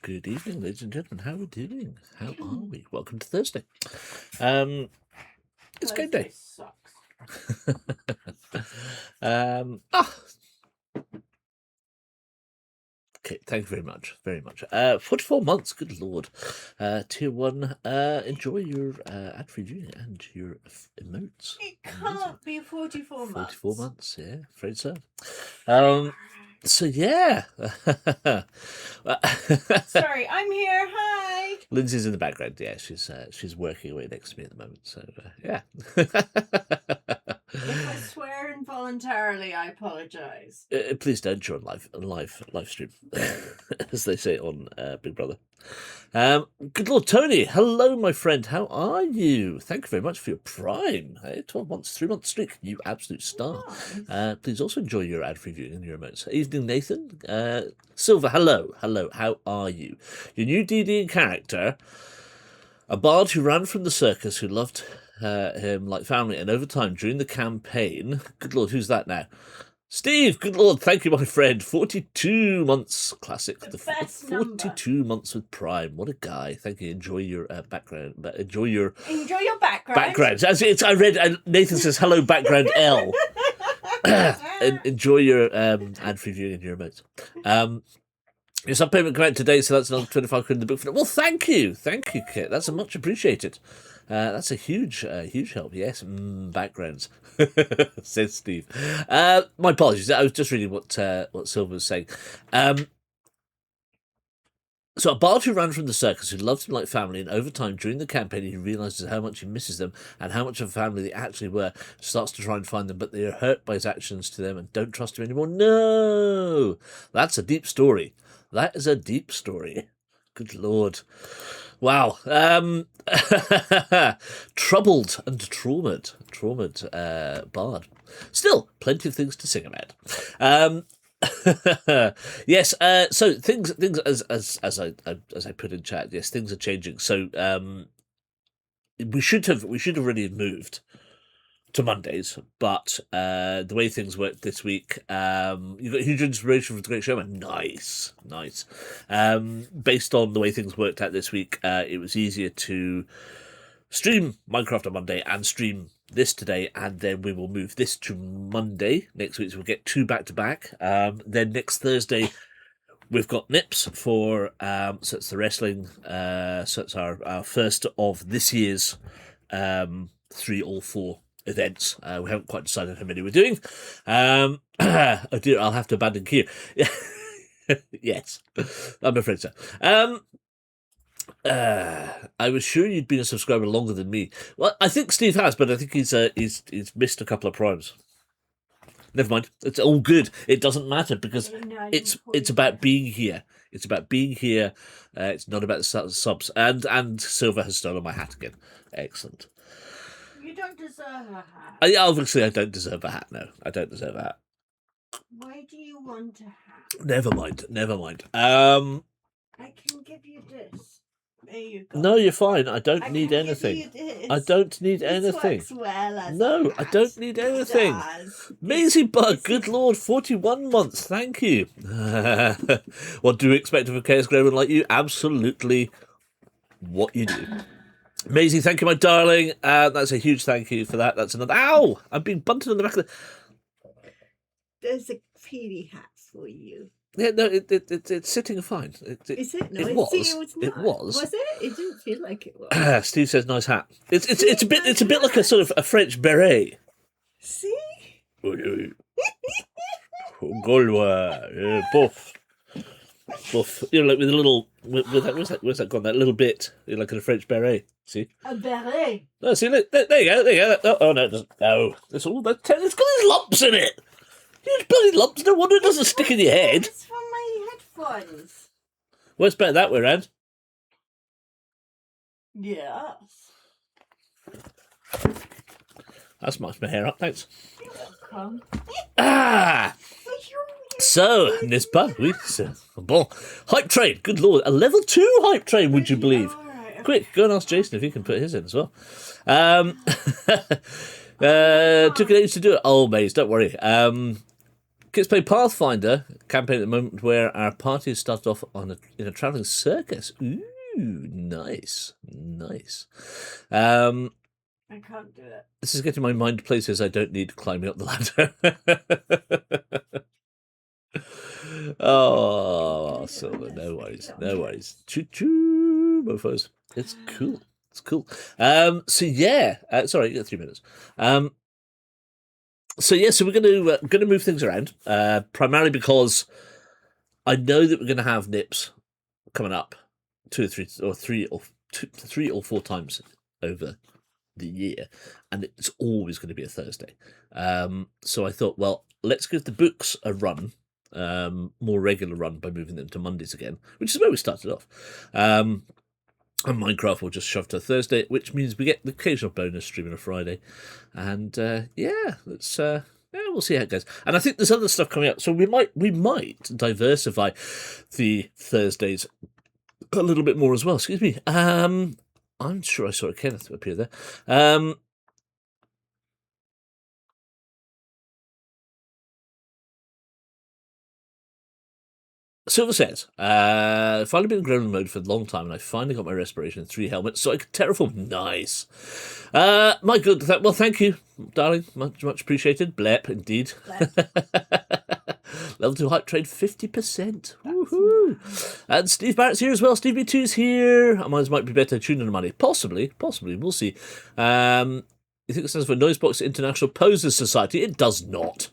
Good evening, ladies and gentlemen. How are we doing? How are we? Welcome to Thursday. It's game day. Sucks. Okay, thank you very much. Very much. 44 months, good lord. Tier 1, enjoy your ad-free junior and your emotes. It can't be 44 months. 44 months, yeah, afraid so. So yeah. Sorry, I'm here. Hi. Lindsay's in the background. Yeah, she's working away next to me at the moment. So yeah. If I swear involuntarily, I apologise. Please don't join live stream, as they say on Big Brother. Good Lord, Tony. Hello, my friend. How are you? Thank you very much for your Prime. 12 months, 3-month streak. You absolute star. Nice. Please also enjoy your ad-free viewing and your emotes. Evening, Nathan. Silver, hello. How are you? Your new DD character, a bard who ran from the circus, who loved him like family, and over time during the campaign. Good Lord, who's that now? Steve, good Lord, thank you, my friend. 42 months, classic. The best 42 number. months with Prime. What a guy. Thank you. Enjoy your background. Enjoy your background. background. As it's, I read, Nathan says, hello, background L. Enjoy your ad-free viewing and your emotes. Your sub-payment came out today, so that's another 25 quid in the book. Well, thank you, Kit. That's a much appreciated. That's a huge help. Yes, backgrounds, says Steve. My apologies. I was just reading what Silver was saying. So a bard who ran from the circus, who loved him like family, and over time during the campaign he realises how much he misses them and how much of a family they actually were, starts to try and find them, but they are hurt by his actions to them and don't trust him anymore. No! That's a deep story. That is a deep story. Good Lord. Wow. Troubled and traumatized bard. Still, plenty of things to sing about. Yes. So things as I put in chat. Yes, things are changing. So we should have already moved to Mondays, but the way things worked this week, you got huge inspiration from the Great Showman. Nice. Based on the way things worked out this week, it was easier to stream Minecraft on Monday and stream this today, and then we will move this to Monday next week, so we'll get 2 back-to-back. Then next Thursday we've got Nips for so it's the wrestling, so it's our first of this year's 3 or 4 events. We haven't quite decided how many we're doing. Oh dear, I'll have to abandon Kier. Yes, I'm afraid so. I was sure you'd been a subscriber longer than me. Well, I think Steve has, but I think he's missed a couple of primes. Never mind. It's all good. It doesn't matter because it's about being here. It's about being here. It's not about the subs. And Silver has stolen my hat again. Excellent. You don't deserve a hat. Obviously, I don't deserve a hat. No, I don't deserve a hat. Why do you want a hat? Never mind. I can give you this. There you go. No, you're fine. I don't need anything. I don't need anything. Works well as no, I don't need anything. Maisie Bug, good Lord, 41 months. Thank you. What do you expect of a Chaos Gremlin like you? Absolutely what you do. Maisie, thank you, my darling. That's a huge thank you for that. That's another. Ow! I'm being bunted on the back of the. There's a Petey hat for you. Yeah, no, it's sitting fine. Is it? No, it was. It was. Was it? It didn't feel like it was. Steve says, "Nice hat." It's a bit like a sort of a French beret. See? Gaulois, buff. You know, like with a little, with that, where's that gone? That little bit, like in a French beret. See? A beret. No, see, look, there you go. Oh no, it doesn't. No, it's got these lumps in it. Huge bloody lumps. No wonder it doesn't stick in your head. It's from my headphones. Well, it's better that way around. Yes. That's much my hair up. Thanks. You're welcome. So, Nispa, oui, bon. Hype train, good lord, a level 2 hype train, would you believe? Right, okay. Quick, go and ask Jason if he can put his in as well. Took an age to do it. Oh, Maze, don't worry. Kids play Pathfinder campaign at the moment, where our party has started off in a traveling circus. Ooh, nice. I can't do it. This is getting my mind places I don't need climbing up the ladder. Oh, Silver, no worries. Choo choo, mofos. It's cool. So yeah, sorry, you got 3 minutes. So we're gonna move things around, primarily because I know that we're gonna have nips coming up 3 or 4 times over the year, and it's always going to be a Thursday. So I thought, well, let's give the books a run, more regular run, by moving them to Mondays again, which is where we started off. And Minecraft will just shove to Thursday, which means we get the occasional bonus stream on a Friday. And let's we'll see how it goes. And I think there's other stuff coming up, so we might diversify the Thursdays a little bit more as well. Excuse me. I'm sure I saw a Kenneth appear there. Silver says, finally been in growing mode for a long time, and I finally got my respiration and 3 helmets, so I could terraform. Nice. My good. Well, thank you, darling. Much appreciated. Blep, indeed. Level 2 hype trade 50%. Woohoo! And Steve Barrett's here as well. Steve B2's here. Mine might be better tuning the money. Possibly. We'll see. You think it stands for Noisebox International Posers Society? It does not.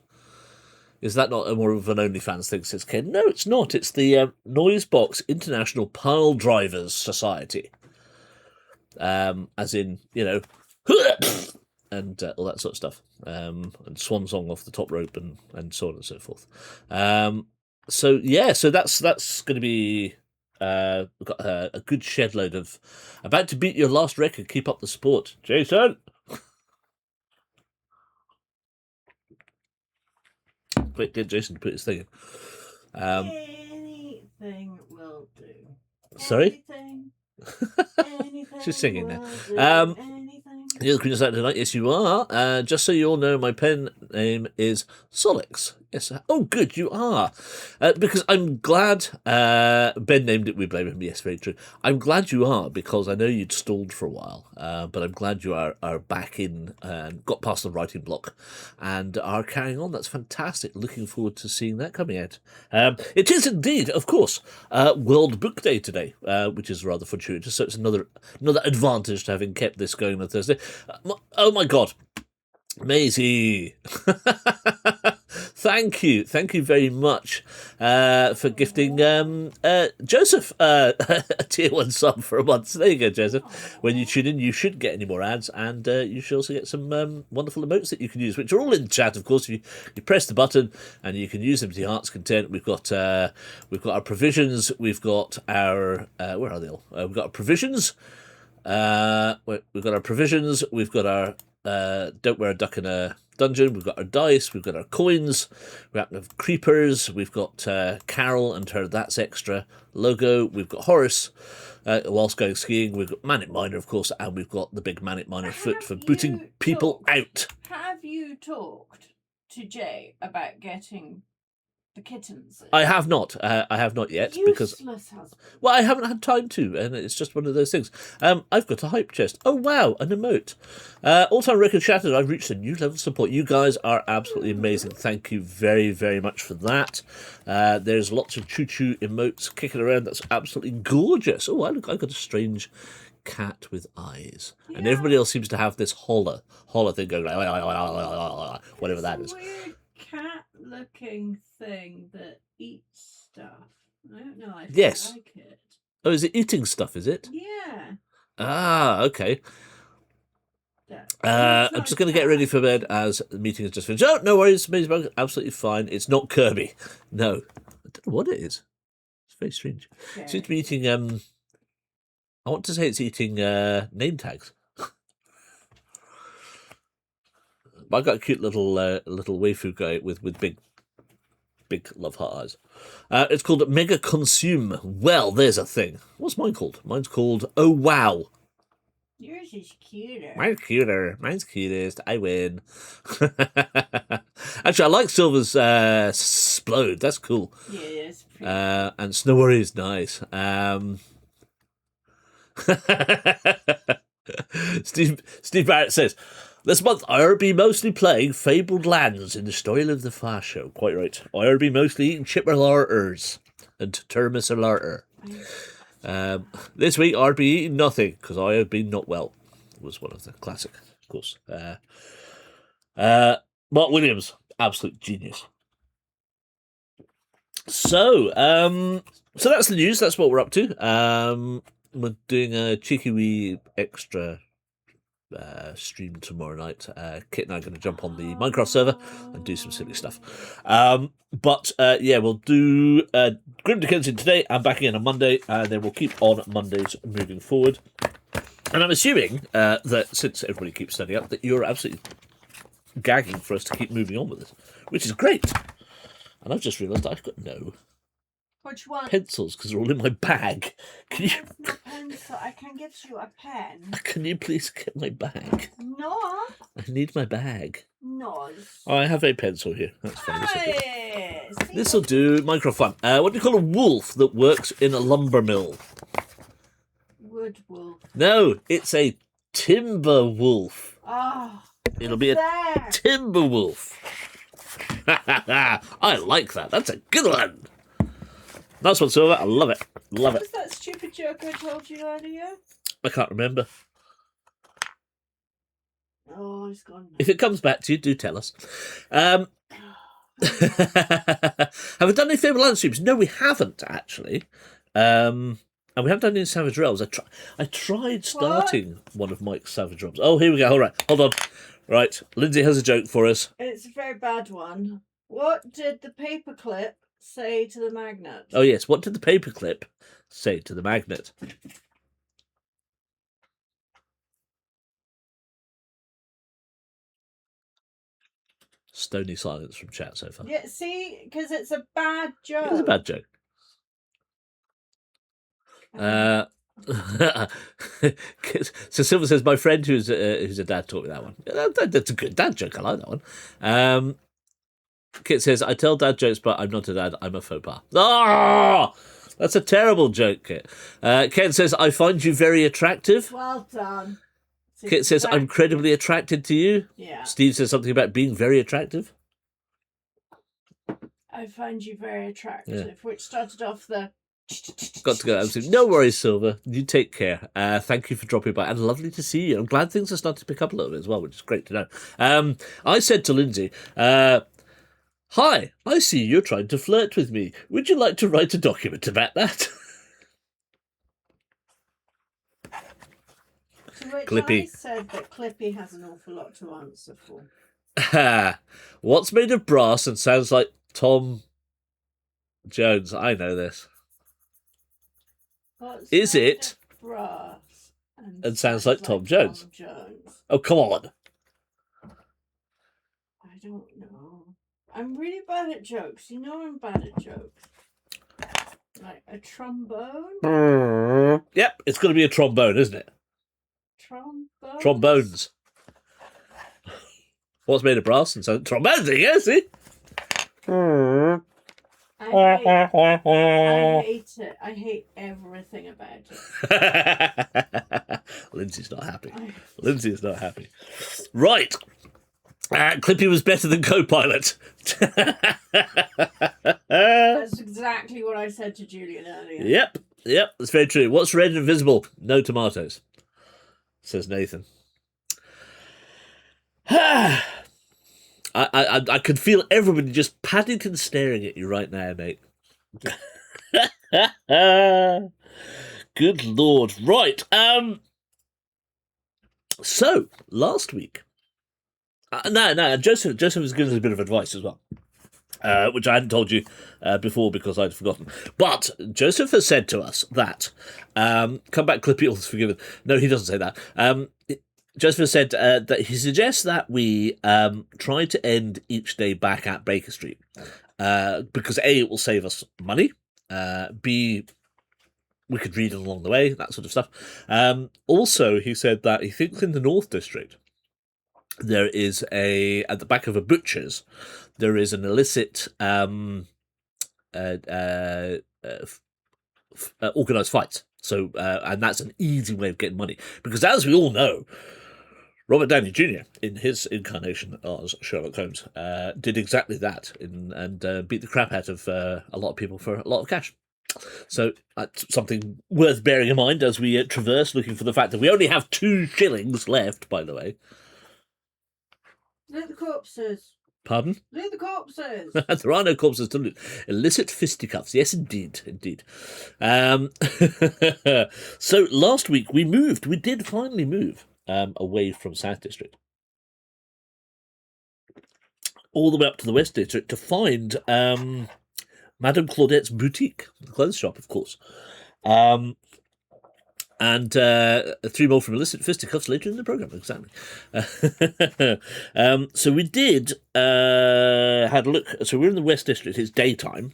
Is that not more of an OnlyFans thing, says Ken? No, it's not. It's the Noisebox International Pile Drivers Society. As in, and all that sort of stuff. And swan song off the top rope and so on and so forth. So that's going to be... we've got a good shed load of... About to beat your last record. Keep up the support. Jason! Wait, get Jason to put his thing in. Anything will do. Sorry? Anything She's singing now. Anything. You're the Queen of Saturday tonight. Yes, you are. Just so you all know, my pen name is Solix. Yes. Oh, good, you are. Because I'm glad Ben named it. We blame him. Yes, very true. I'm glad you are, because I know you'd stalled for a while. But I'm glad you are back in and got past the writing block and are carrying on. That's fantastic. Looking forward to seeing that coming out. It is indeed, of course, World Book Day today, which is rather fortuitous. So it's another advantage to having kept this going on Thursday. Oh my God. Maisie, thank you very much for gifting Joseph a tier 1 sub for a month. So there you go, Joseph. When you tune in, you shouldn't get any more ads, and you should also get some wonderful emotes that you can use, which are all in the chat, of course. You press the button and you can use them to your heart's content. We've got our provisions. We've got our where are they all? We've got our provisions. We've got our provisions. We've got our don't wear a duck in a dungeon. We've got our dice. We've got our coins. We happen to have creepers. We've got Carol and her That's Extra logo. We've got Horace whilst going skiing. We've got Manic Miner, of course, and we've got the big Manic Miner foot for booting people out. Have you talked to Jay about getting the kittens? I have not. Yet. Useless because husband. Well, I haven't had time to, and it's just one of those things. I've got a hype chest. Oh wow, an emote. All-time record shattered. I've reached a new level of support. You guys are absolutely amazing. Thank you very, very much for that. There's lots of choo-choo emotes kicking around. That's absolutely gorgeous. Oh, I've got a strange cat with eyes, and everybody else seems to have this holler thing going like, whatever that is. Weird cat-looking thing that eats stuff. I don't know. I like it. Oh, is it eating stuff? Is it? Yeah. Ah, okay. I'm just going to get ready for bed as the meeting has just finished. Oh, no worries, Mazebug, absolutely fine. It's not Kirby. No, I don't know what it is. It's very strange. Okay. It seems to be eating. I want to say it's eating name tags. But I got a cute little waifu guy with big love heart eyes. It's called Mega Consume. Well, there's a thing. What's mine called? Mine's called Oh Wow. Yours is cuter. Mine's cuter. Mine's cutest. I win. Actually, I like Silver's Splode. That's cool. Yeah, it's pretty And Snow Worry is nice. Steve Barrett says, this month I'll be mostly playing Fabled Lands in the Style of the Far Show. Quite right. I'll be mostly eating chipper larters and termis larter. This week I'll be eating nothing because I have been not well. Was one of the classic, of course. Mark Williams, absolute genius. So that's the news. That's what we're up to. We're doing a cheeky wee extra stream tomorrow night. Kit and I are going to jump on the Minecraft server and do some silly stuff. But we'll do Grim Dickensian today and back again on Monday, and then we'll keep on Mondays moving forward. And I'm assuming that since everybody keeps standing up, that you're absolutely gagging for us to keep moving on with this, which is great. And I've just realised I've got no Which one? pencils because they're all in my bag. Can you? No pencil. I can get you a pen. Can you please get my bag? No. I need my bag. No. Oh, I have a pencil here. That's fine. Hey, This will do. Micro fun. What do you call a wolf that works in a lumber mill? Wood wolf. No, it's a timber wolf. Oh. It'll be a timber wolf. I like that. That's a good one. Nice one, Silver. I love it. Love What it. was that stupid joke I told you earlier? I can't remember. Oh, it's gone now. If it comes back to you, do tell us. Have we done any Fable Land streams? No, we haven't, actually. And we haven't done any Savage Realms. I tried starting one of Mike's Savage Realms. Oh, here we go. All right, hold on. Right, Lindsay has a joke for us. It's a very bad one. What did the paperclip say to the magnet? Oh, yes. What did the paperclip say to the magnet? Stony silence from chat so far. Yeah, see? Because it's a bad joke. It was a bad joke. So Silver says, my friend who's a dad taught me that one. That's a good dad joke. I like that one. Kit says, I tell dad jokes, but I'm not a dad. I'm a faux pas. Oh, that's a terrible joke, Kit. Ken says, I find you very attractive. Well done. Kit says, I'm incredibly attracted to you. Yeah. Steve says something about being very attractive. I find you very attractive, which started off the... Got to go. Absolutely. No worries, Silver. You take care. Thank you for dropping by, and lovely to see you. I'm glad things are starting to pick up a little bit as well, which is great to know. I said to Lindsay, hi, I see you're trying to flirt with me. Would you like to write a document about that? To which Clippy. I said that Clippy has an awful lot to answer for. What's made of brass and sounds like Tom Jones? I know this. What's Is made it? of brass And sounds like Tom Jones. Tom Jones. Oh, come on. I don't know. I'm really bad at jokes. You know I'm bad at jokes. Like a trombone? Yep, it's going to be a trombone, isn't it? Trombone? Trombones. What's made of brass and sounds... Trombones, yeah, see? I hate it. I hate everything about it. Lindsay's not happy. Lindsay is not happy. Right. Clippy was better than Copilot. That's exactly what I said to Julian earlier. Yep, that's very true. What's red and invisible? No tomatoes, says Nathan. I could feel everybody just panic and staring at you right now, mate. Good Lord. Right. So, last week... No, Joseph was giving us a bit of advice as well, which I hadn't told you before because I'd forgotten. But Joseph has said to us that, come back, Clippy, all's forgiven. No, he doesn't say that. Joseph has said that he suggests that we try to end each day back at Baker Street because A, it will save us money, B, we could read it along the way, that sort of stuff. Also, he said that he thinks in the North District, there is at the back of a butcher's, there is an illicit organised fight. So, and that's an easy way of getting money, because as we all know, Robert Downey Jr. in his incarnation as Sherlock Holmes did exactly that and beat the crap out of a lot of people for a lot of cash. So that's something worth bearing in mind as we traverse, looking for the fact that we only have 2 shillings left, by the way. Loot the corpses. Pardon? Loot the corpses. There are no corpses to loot. Illicit fisticuffs. Yes, indeed. So last week we moved. We did finally move away from South District, all the way up to the West District to find Madame Claudette's boutique, the clothes shop, of course. And 3 more from illicit fisticuffs later in the programme, exactly. So we did had a look. So we're in the West District. It's daytime.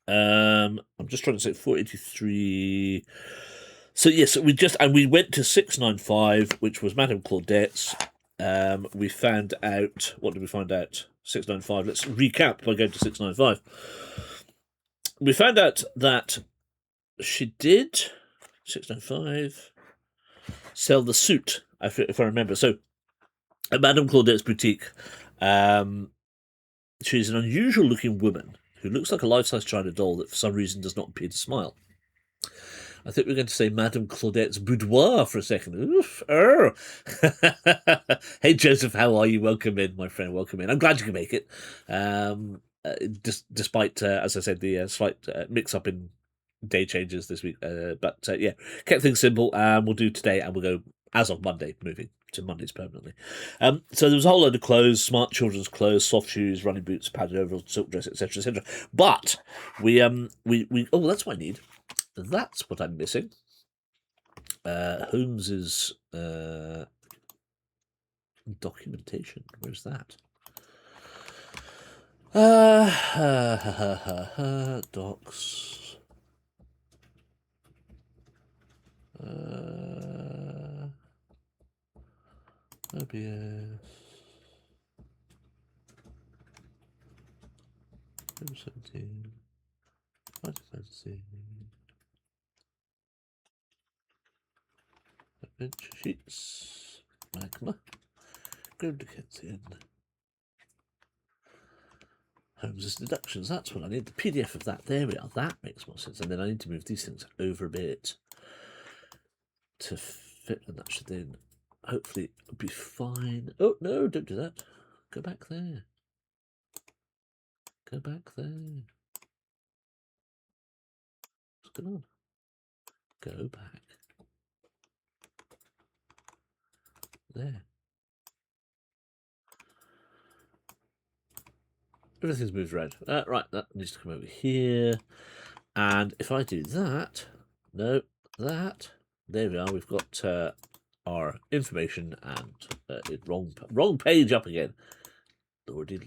I'm just trying to say 483. So yes, we went to 695, which was Madame Claudette's. We found out. What did we find out? 695. Let's recap by going to 695. We found out that she did 695 sell the suit, if I remember. So at Madame Claudette's boutique, she's an unusual looking woman who looks like a life-size China doll that for some reason does not appear to smile. I think we're going to say Madame Claudette's boudoir for a second. Oof, Hey Joseph, how are you? Welcome in, my friend. Welcome in. I'm glad you can make it. Despite, as I said, the slight mix-up in day changes this week. But yeah, kept things simple. We'll do today, and we'll go as of Monday, moving to Mondays permanently. So there was a whole load of clothes, smart children's clothes, soft shoes, running boots, padded overalls, silk dress, etc., etc. But we oh, that's what I need. That's what I'm missing. Holmes's documentation. Where's that? Docs. OBS. 17. Fantasy. Adventure sheets. Magma. Go Dickensian. Holmes's deductions. That's what I need. The PDF of that. There we are. That makes more sense. And then I need to move these things over a bit to fit, and that should then hopefully be fine. Oh no! Don't do that. Go back there. Go back there. What's going on? Go back. There. Everything's moved around. Right, that needs to come over here. And if I do that, no, that, there we are. We've got our information and wrong page up again. Lordy.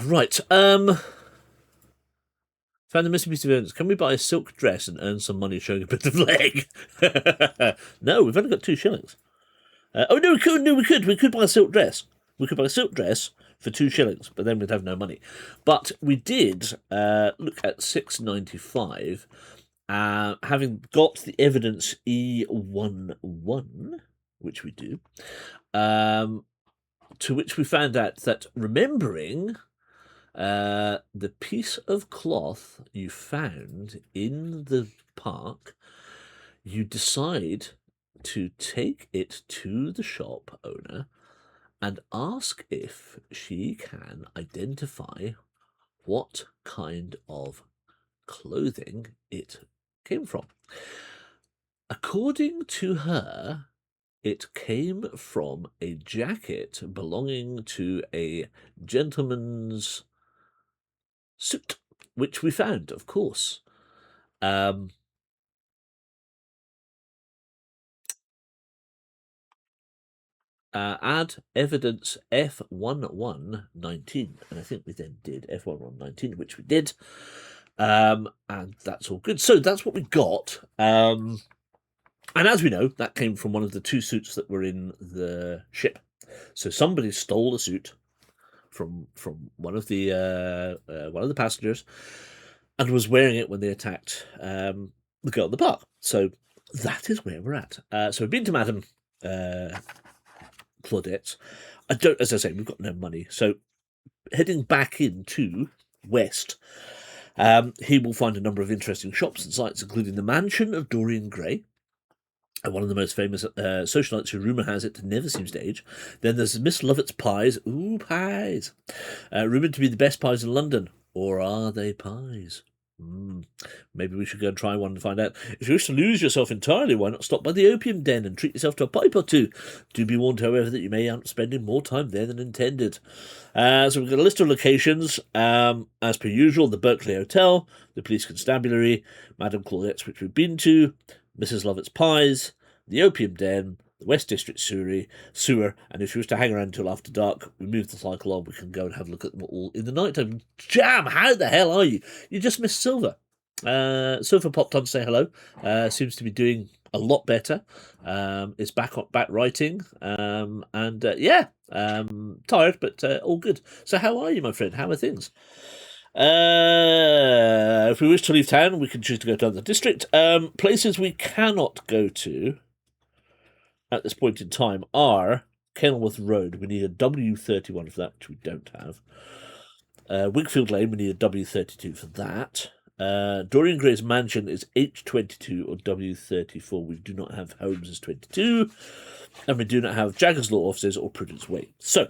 Right. Found the missing piece of evidence. Can we buy a silk dress and earn some money showing a bit of leg? No, we've only got 2 shillings. Oh no, we could. We could buy a silk dress. We could buy a silk dress for 2 shillings, but then we'd have no money. But we did look at 695, having got the evidence E11, which we do, to which we found out that remembering the piece of cloth you found in the park, you decide to take it to the shop owner and ask if she can identify what kind of clothing it came from. According to her, it came from a jacket belonging to a gentleman's suit, which we found, of course. Add evidence F1119, and I think we then did F1119, which we did. And that's all good. So that's what we got. And as we know, that came from one of the 2 suits that were in the ship. So somebody stole a suit from one of the passengers and was wearing it when they attacked the girl in the park. So that is where we're at. So we've been to Madame Claudette's. As I say, we've got no money. So heading back into West, he will find a number of interesting shops and sites, including the mansion of Dorian Gray, one of the most famous socialites who rumour has it never seems to age. Then there's Miss Lovett's pies. Ooh, pies. Rumoured to be the best pies in London. Or are they pies? Maybe we should go and try one and find out. If you wish to lose yourself entirely, why not stop by the opium den and treat yourself to a pipe or 2? Do be warned, however, that you may end up spending more time there than intended. So we've got a list of locations. As per usual, the Berkeley Hotel, the Police Constabulary, Madame Claudette's, which we've been to, Mrs. Lovett's Pies, the Opium Den, the West District Sewer, and if you wish to hang around until after dark, we move the cycle on, we can go and have a look at them all in the night time. Jam, how the hell are you? You just missed Silver. Silver popped on to say hello. Seems to be doing a lot better. Is back writing. Tired, but all good. So how are you, my friend? How are things? If we wish to leave town, we can choose to go to the district. Places we cannot go to at this point in time are Kenilworth Road. We need a W31 for that, which we don't have. Wigfield Lane, we need a W32 for that. Dorian Gray's mansion is H22 or W34. We do not have Holmes' 22. And we do not have Jaggers Law Offices or Prudence Way. So,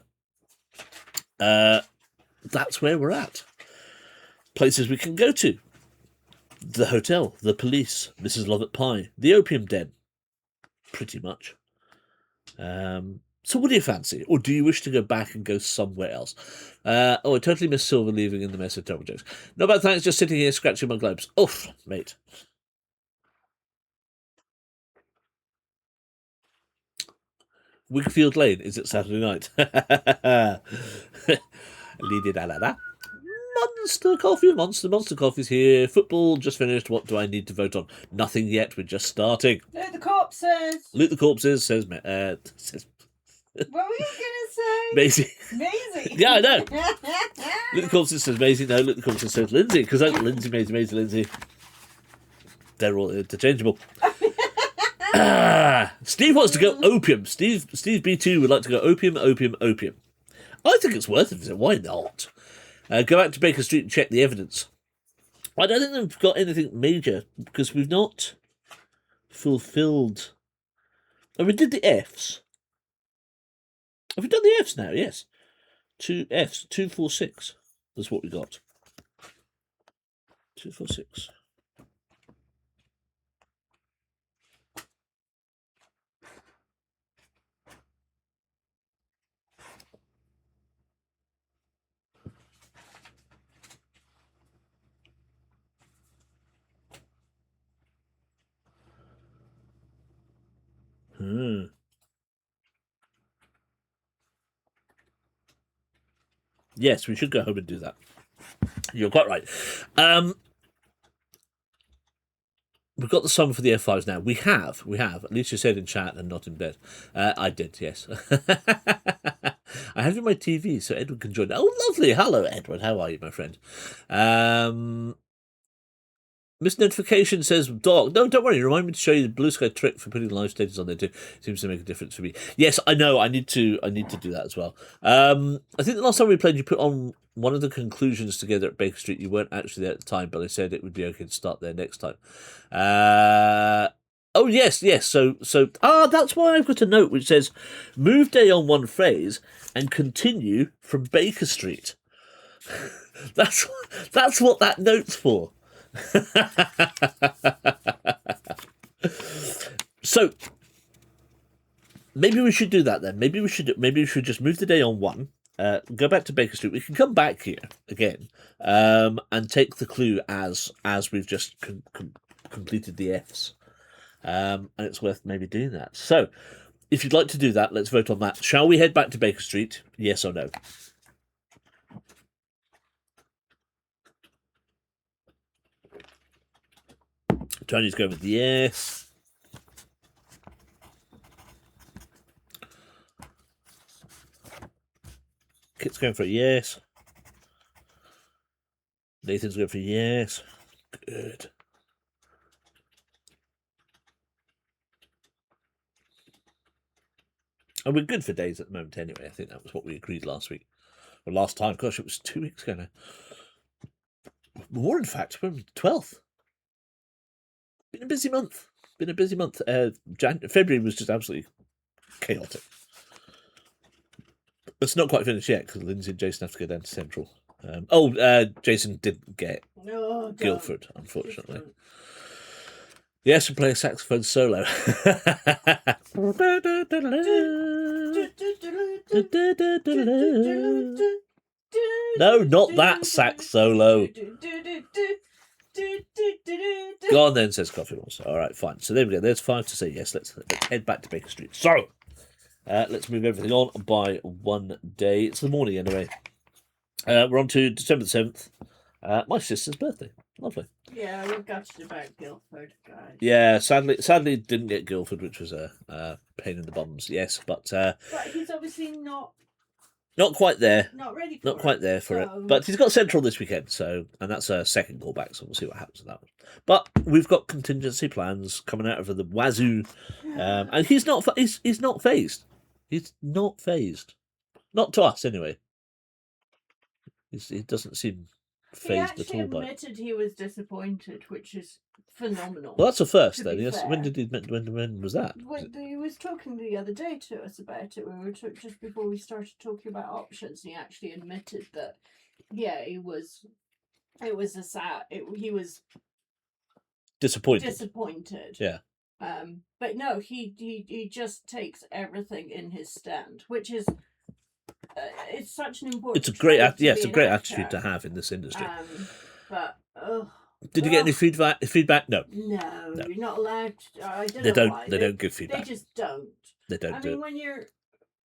that's where we're at. Places we can go to. The hotel, the police, Mrs. Lovett Pie, the opium den. Pretty much. So what do you fancy? Or do you wish to go back and go somewhere else? I totally missed Silver leaving in the mess of terrible jokes. No bad thanks, just sitting here scratching my globes. Oof, mate. Wigfield Lane, is it Saturday night? Monster coffee, monster coffee's here. Football just finished. What do I need to vote on? Nothing yet. We're just starting. Loot the corpses. Loot the corpses, says What were you gonna say? Maisie. Maisie. Yeah, I know. Loot the corpses says Maisie. No, loot the corpses says Lindsay. Because Lindsay, Maisie, Lindsay. They're all interchangeable. Steve wants to go opium. Steve B2 would like to go opium. I think it's worth it. Why not? Go back to Baker Street and check the evidence. I don't think they've got anything major because we've not fulfilled. Oh, we did the Fs. Have we done the Fs now? Yes. 2 Fs. 246 is what we got. 246. Yes, we should go home and do that. You're quite right. We've got the sum for the F5s now. We have. At least you said in chat and not in bed. I did, yes. I have it on my TV, so Edward can join. Oh, lovely. Hello, Edward. How are you, my friend? Miss Notification says, Doc, no, don't worry. Remind me to show you the blue sky trick for putting live status on there too. Seems to make a difference for me. Yes, I know. I need to do that as well. I think the last time we played, you put on one of the conclusions together at Baker Street. You weren't actually there at the time, but I said it would be okay to start there next time. Oh yes. So that's why I've got a note which says, move day on one phrase and continue from Baker Street. That's what that note's for. So maybe we should do that then. Maybe we should just move the day on one. Go back to Baker Street. We can come back here again and take the clue as we've just completed the Fs. And it's worth maybe doing that. So if you'd like to do that, let's vote on that. Shall we head back to Baker Street? Yes or no? Tony's going with yes. Kit's going for a yes. Nathan's going for yes. Good. And we're good for days at the moment anyway. I think that was what we agreed last week. Or last time. Gosh, it was 2 weeks ago now. More, in fact. We're on the 12th. Been a busy month. February was just absolutely chaotic. It's not quite finished yet because Lindsay and Jason have to go down to Central. Jason didn't get Guildford, unfortunately. Yes, we play a saxophone solo. No, not that sax solo. Go on then, says Coffee Monster. All right, fine. So there we go. There's 5 to say yes. Let's head back to Baker Street. So, let's move everything on by 1 day. It's the morning anyway. We're on to December the 7th. My sister's birthday. Lovely. Yeah, we're gutted about Guildford, guys. Yeah, sadly didn't get Guildford, which was a pain in the bums. Yes, but he's obviously not quite there. Not ready for Not quite there for it. so- But he's got Central this weekend, and that's a second callback, so we'll see what happens with that one. But we've got contingency plans coming out of the wazoo, and he's not phased. He's not phased. Not to us, anyway. He doesn't seem He phased actually at all by it. admitted he was disappointed, which is phenomenal. Well, that's a first to then. be Yes. fair. When was that? He was talking the other day to us about it. We were just before we started talking about options, and he actually admitted that, yeah, he was. It was a sad. He was Disappointed. Yeah. But no, he just takes everything in his stand, which is. It's such an important. It's a great, trait it's be a an great actor. attitude to have in this industry. But Did you get any feedback? No. No, you're not allowed. I don't They know don't. why. They don't give They feedback. just don't. They don't I do mean, it.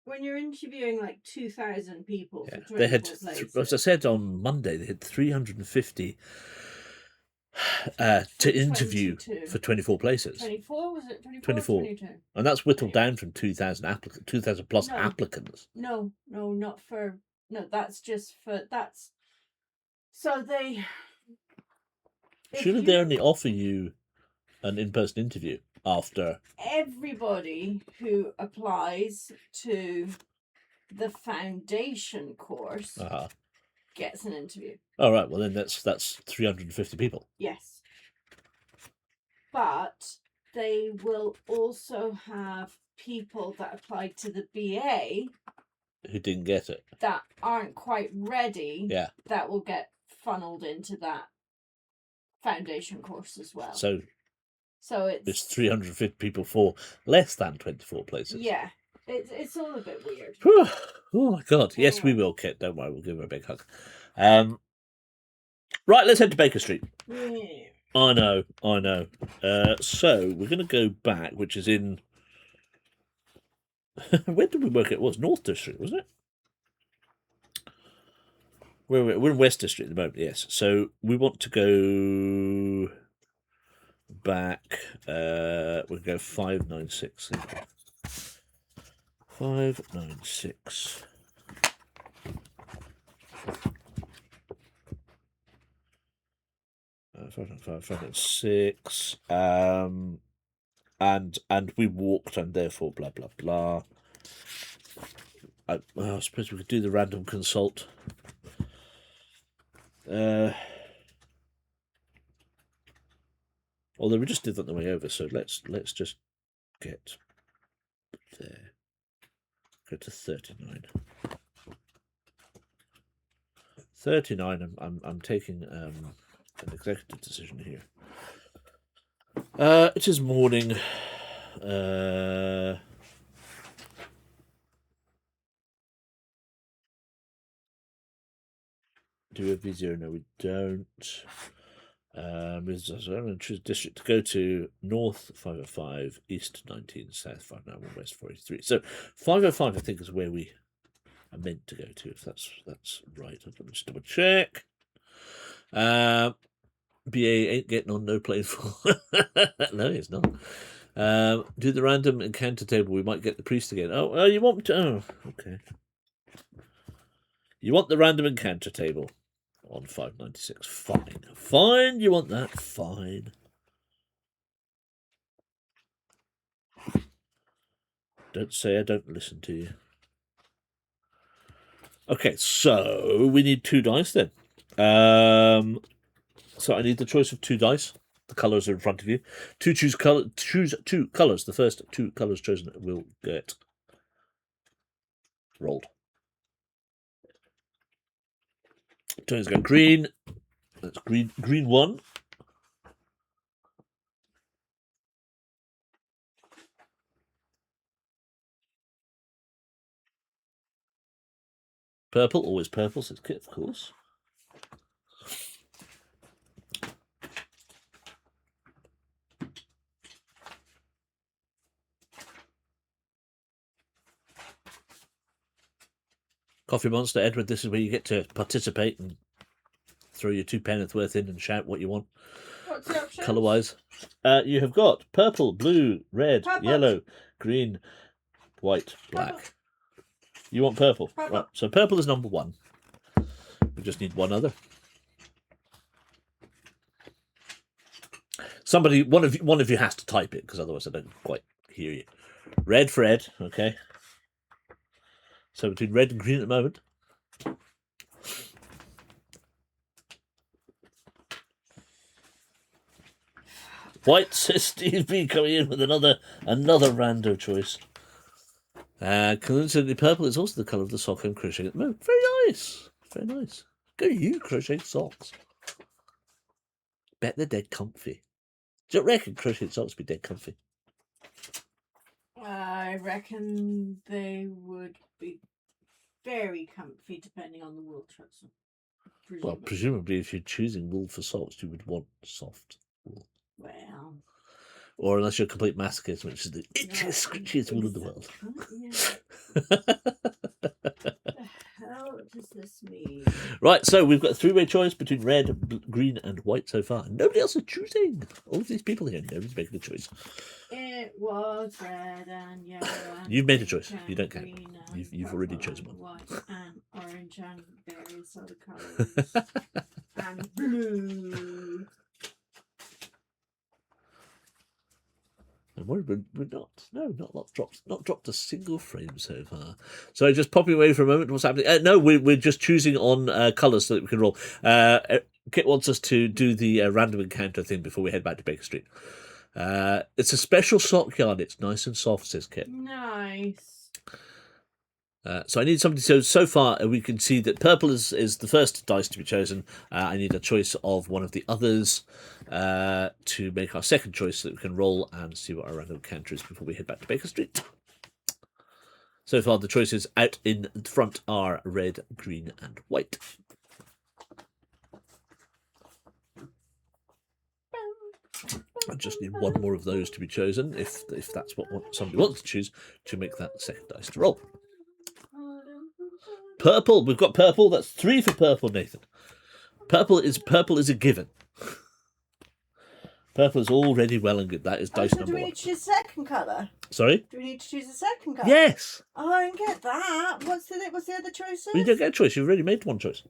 when you're interviewing like 2,000 people, Yeah. for They had, 24 places, as I said on Monday, they had 350 to interview 22. for 24 places. 24 was it? 24. 24. 22. And that's whittled down from 2,000 plus No. applicants. No, not for. No, that's just for that's. So they. Shouldn't they only offer you an in-person interview after? Everybody who applies to the foundation course gets an interview. All right. Well, then that's 350 people. Yes. But they will also have people that applied to the BA Who didn't get it? that aren't quite ready. Yeah. That will get funneled into that foundation course as well. So it's there's 350 people for less than 24 places. Yeah. It's all a bit weird. Whew. Oh my God. Yes, Anyway. we will, Kit. Don't worry. We'll give her a big hug. Right, let's head to Baker Street. Yeah. I know. So we're going to go back, which is in... Where did we work it? It was North District, wasn't it? We're in West District at the moment, yes. So we want to go back. We'll go 596. 596. Five, 6. And we walked, and therefore blah blah blah. I suppose we could do the random consult. Although we just did that on the way over, so let's just get there. Go to 39. 39. I'm taking an executive decision here. It is morning. Do we have V0? No, we don't. Choose district to go to north 505, east 19, south 591, west 43. So 505, I think, is where we are meant to go to, if that's right. Let me just double check. BA ain't getting on no plane for. No, it's not. Do the random encounter table. We might get the priest again. Oh, you want to? Oh, okay. You want the random encounter table on 596. Fine. Fine, you want that? Fine. Don't say I don't listen to you. Okay, so we need 2 dice then. So I need the choice of 2 dice. The colours are in front of you. Choose 2 colours. The first 2 colours chosen will get rolled. Tony's got green. That's green 1. Purple, always purple, says Kit, of course. Coffee Monster, Edward, this is where you get to participate and throw your 2 penneth worth in and shout what you want. What's the options? Colour-wise. You have got purple, blue, red, Purple. yellow, green, white, black. Purple. You want purple? Purple. Right, so purple is number 1. We just need one other. Somebody, one of you has to type it, because otherwise I don't quite hear you. Red for Ed, okay. So between red and green at the moment. White, says Steve B, coming in with another rando choice. Coincidentally, purple is also the colour of the sock I'm crocheting at the moment. Very nice. Very nice. Go you, crocheted socks. Bet they're dead comfy. Do you reckon crocheted socks be dead comfy? I reckon they would be very comfy depending on the wool chosen. Well, presumably if you're choosing wool for socks, you would want soft wool. Well. Or unless you're a complete masochist, which is the itchiest, scritchiest wool in the world. How does this mean? Right, so we've got a 3-way choice between red, green, and white so far. Nobody else is choosing. All of these people here, nobody's making a choice. It was red and yellow. And You've made a choice. You don't count. green You've already chosen one. White and orange and various other colours. And blue. And we're not. No, not dropped a single frame so far. So just popping away for a moment. What's happening? No, we're just choosing on colours so that we can roll. Kit wants us to do the random encounter thing before we head back to Baker Street. It's a special sock yarn. It's nice and soft, says Kit. Nice. So I need somebody. So far we can see that purple is the first dice to be chosen. I need a choice of one of the others to make our second choice so that we can roll and see what our random encounter is before we head back to Baker Street. So far the choices out in front are red, green and white. I just need one more of those to be chosen if that's what somebody wants to choose to make that second dice to roll. Purple, we've got purple. That's 3 for purple, Nathan. Purple is a given. Purple is already well and good. That is dice number 1. Do we need to choose a second colour? Sorry? Do we need to choose a second colour? Yes. Oh, I don't get that. What's the other choices? You don't get a choice. You've already made one choice.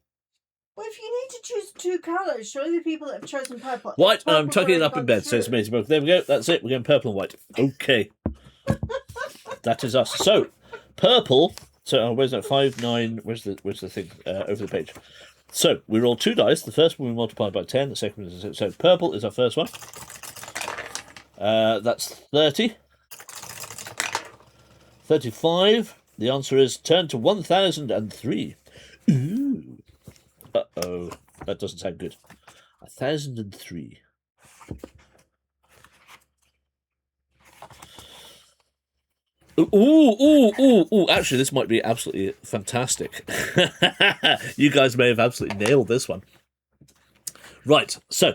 Well, if you need to choose 2 colours, surely the people that have chosen purple. White, I'm tucking it up in bed, says Maisie Book. There we go. That's it. We're going purple and white. Okay. That is us. So, purple. So, where's that? 5, 9. Where's the thing? Over the page. So, we roll 2 dice. The first one we multiply by 10. The second one is... So, purple is our first one. That's 30. 35. The answer is turn to 1003. Ooh. Uh-oh. That doesn't sound good. 1003. Ooh. Actually, this might be absolutely fantastic. You guys may have absolutely nailed this one. Right, so...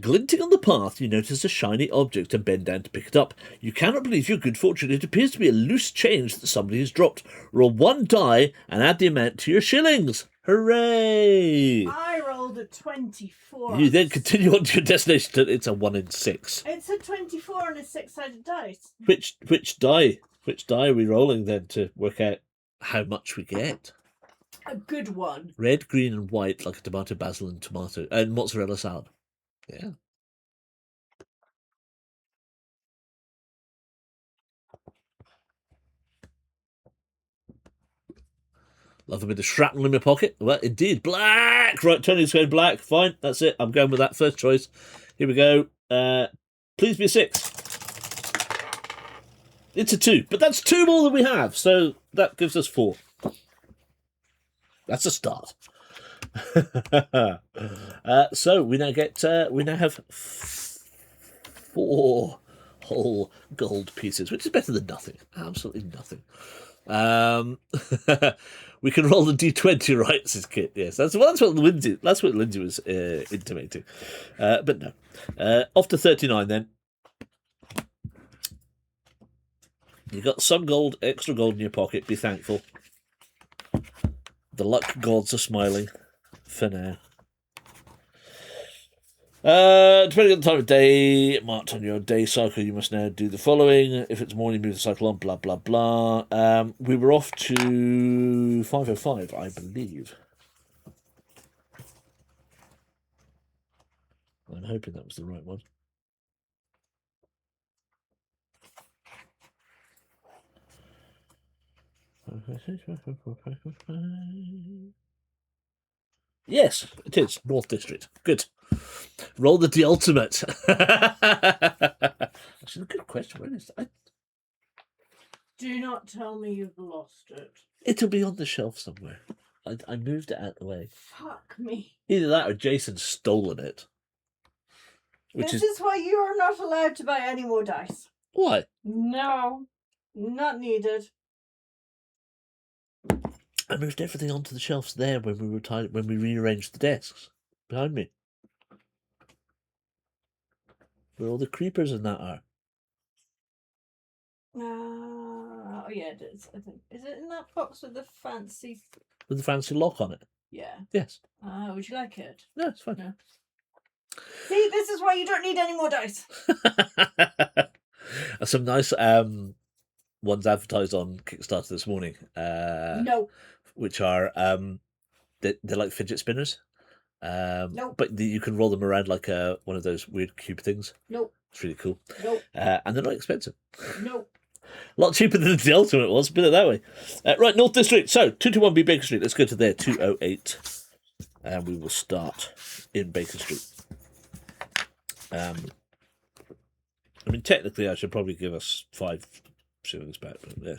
Glinting on the path, you notice a shiny object and bend down to pick it up. You cannot believe your good fortune. It appears to be a loose change that somebody has dropped. Roll 1 die and add the amount to your shillings. Hooray! I rolled rolled a 24. You then continue on to your destination. It's a 1 in 6. It's a 24 on a 6-sided dice. Which die? Which die are we rolling then to work out how much we get? A good one. Red, green, and white, like a tomato, basil, and tomato, and mozzarella salad. Yeah. Love a bit of shrapnel in my pocket. Well, indeed, black. Right, Tony's going black. Fine, that's it. I'm going with that first choice. Here we go. Please be a 6. It's a 2, but that's 2 more than we have, so that gives us 4. That's a start. So we now have 4 whole gold pieces, which is better than nothing. Absolutely nothing. We can roll the D20, right? Says Kit. Yes, that's what Lindsay was intimating. But no. Off to 39 then. You got some gold, extra gold in your pocket. Be thankful. The luck gods are smiling for now. Depending on the time of day, marked on your day cycle, you must now do the following. If it's morning, move the cycle on, blah, blah, blah. We were off to 5:05, I believe. I'm hoping that was the right one. Yes, it is. North District. Good. Roll the ultimate. That's a good question. Where is it? Do not tell me you've lost it. It'll be on the shelf somewhere. I moved it out of the way. Fuck me. Either that or Jason's stolen it. This is why you are not allowed to buy any more dice. Why? No. Not needed. I moved everything onto the shelves there when we rearranged the desks behind me. Where all the creepers and that are. Oh yeah, it is. I think. Is it in that box with the fancy? With the fancy lock on it. Yeah. Yes. Would you like it? No, it's fine. No. See, this is why you don't need any more dice. Some nice ones advertised on Kickstarter this morning. No. Which are they're like fidget spinners. No. But you can roll them around like one of those weird cube things. No. It's really cool. No. And they're not expensive. No. A lot cheaper than the ultimate was, put it that way. Right, North District. So 221B Baker Street. Let's go to there. 208, and we will start in Baker Street. I mean, technically, I should probably give us 5 shillings back, but yeah,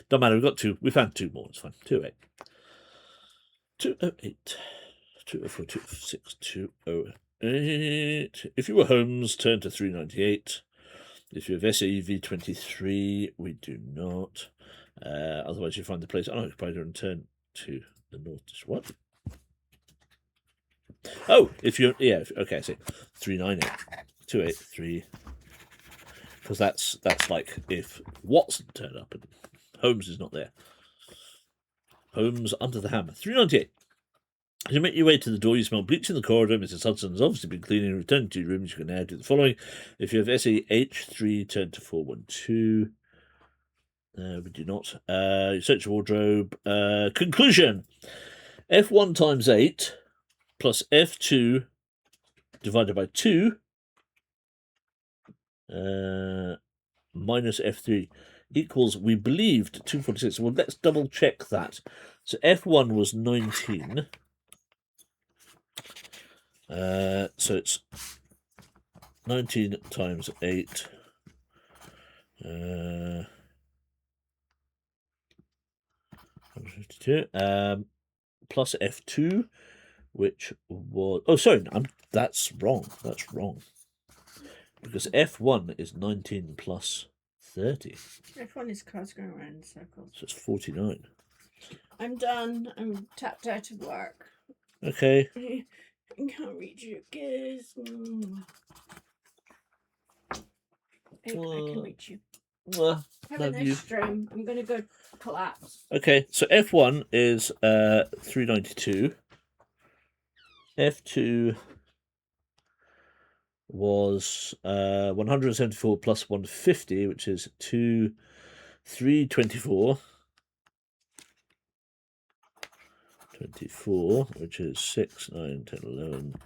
don't matter. We've got 2. We found 2 more. It's fine. 208. 208. 204, 206, 208. If you were Holmes, turn to 398. If you have SAV23, we do not. Otherwise, you find the place unoccupied and turn to the north. What? Oh, if you're okay. I see. 398, 283. Because that's like if Watson turned up and Holmes is not there. Holmes under the hammer. 398. As you make your way to the door, you smell bleach in the corridor. Mrs. Hudson has obviously been cleaning. Return to your rooms. You can now do the following. If you have SAH3, turn to 412. We do not. You search your wardrobe. Conclusion. F1 times 8 plus F2 divided by 2 minus F3 equals, we believed, 246. Well, let's double check that. So F1 was 19. So it's 19 times 8. 152. Plus F2, which was... Oh, sorry, that's wrong. That's wrong. Because F1 is 19 plus 30. F1 is cards going around in circles. So it's 49. I'm done. I'm tapped out of work. Okay. I can't reach your kiss. I can reach you. Have a nice stream. I'm going to go collapse. Okay, so F1 is 392. F2 was 174 plus 150, which is 324. 24, which is 6, 9, 10, 11,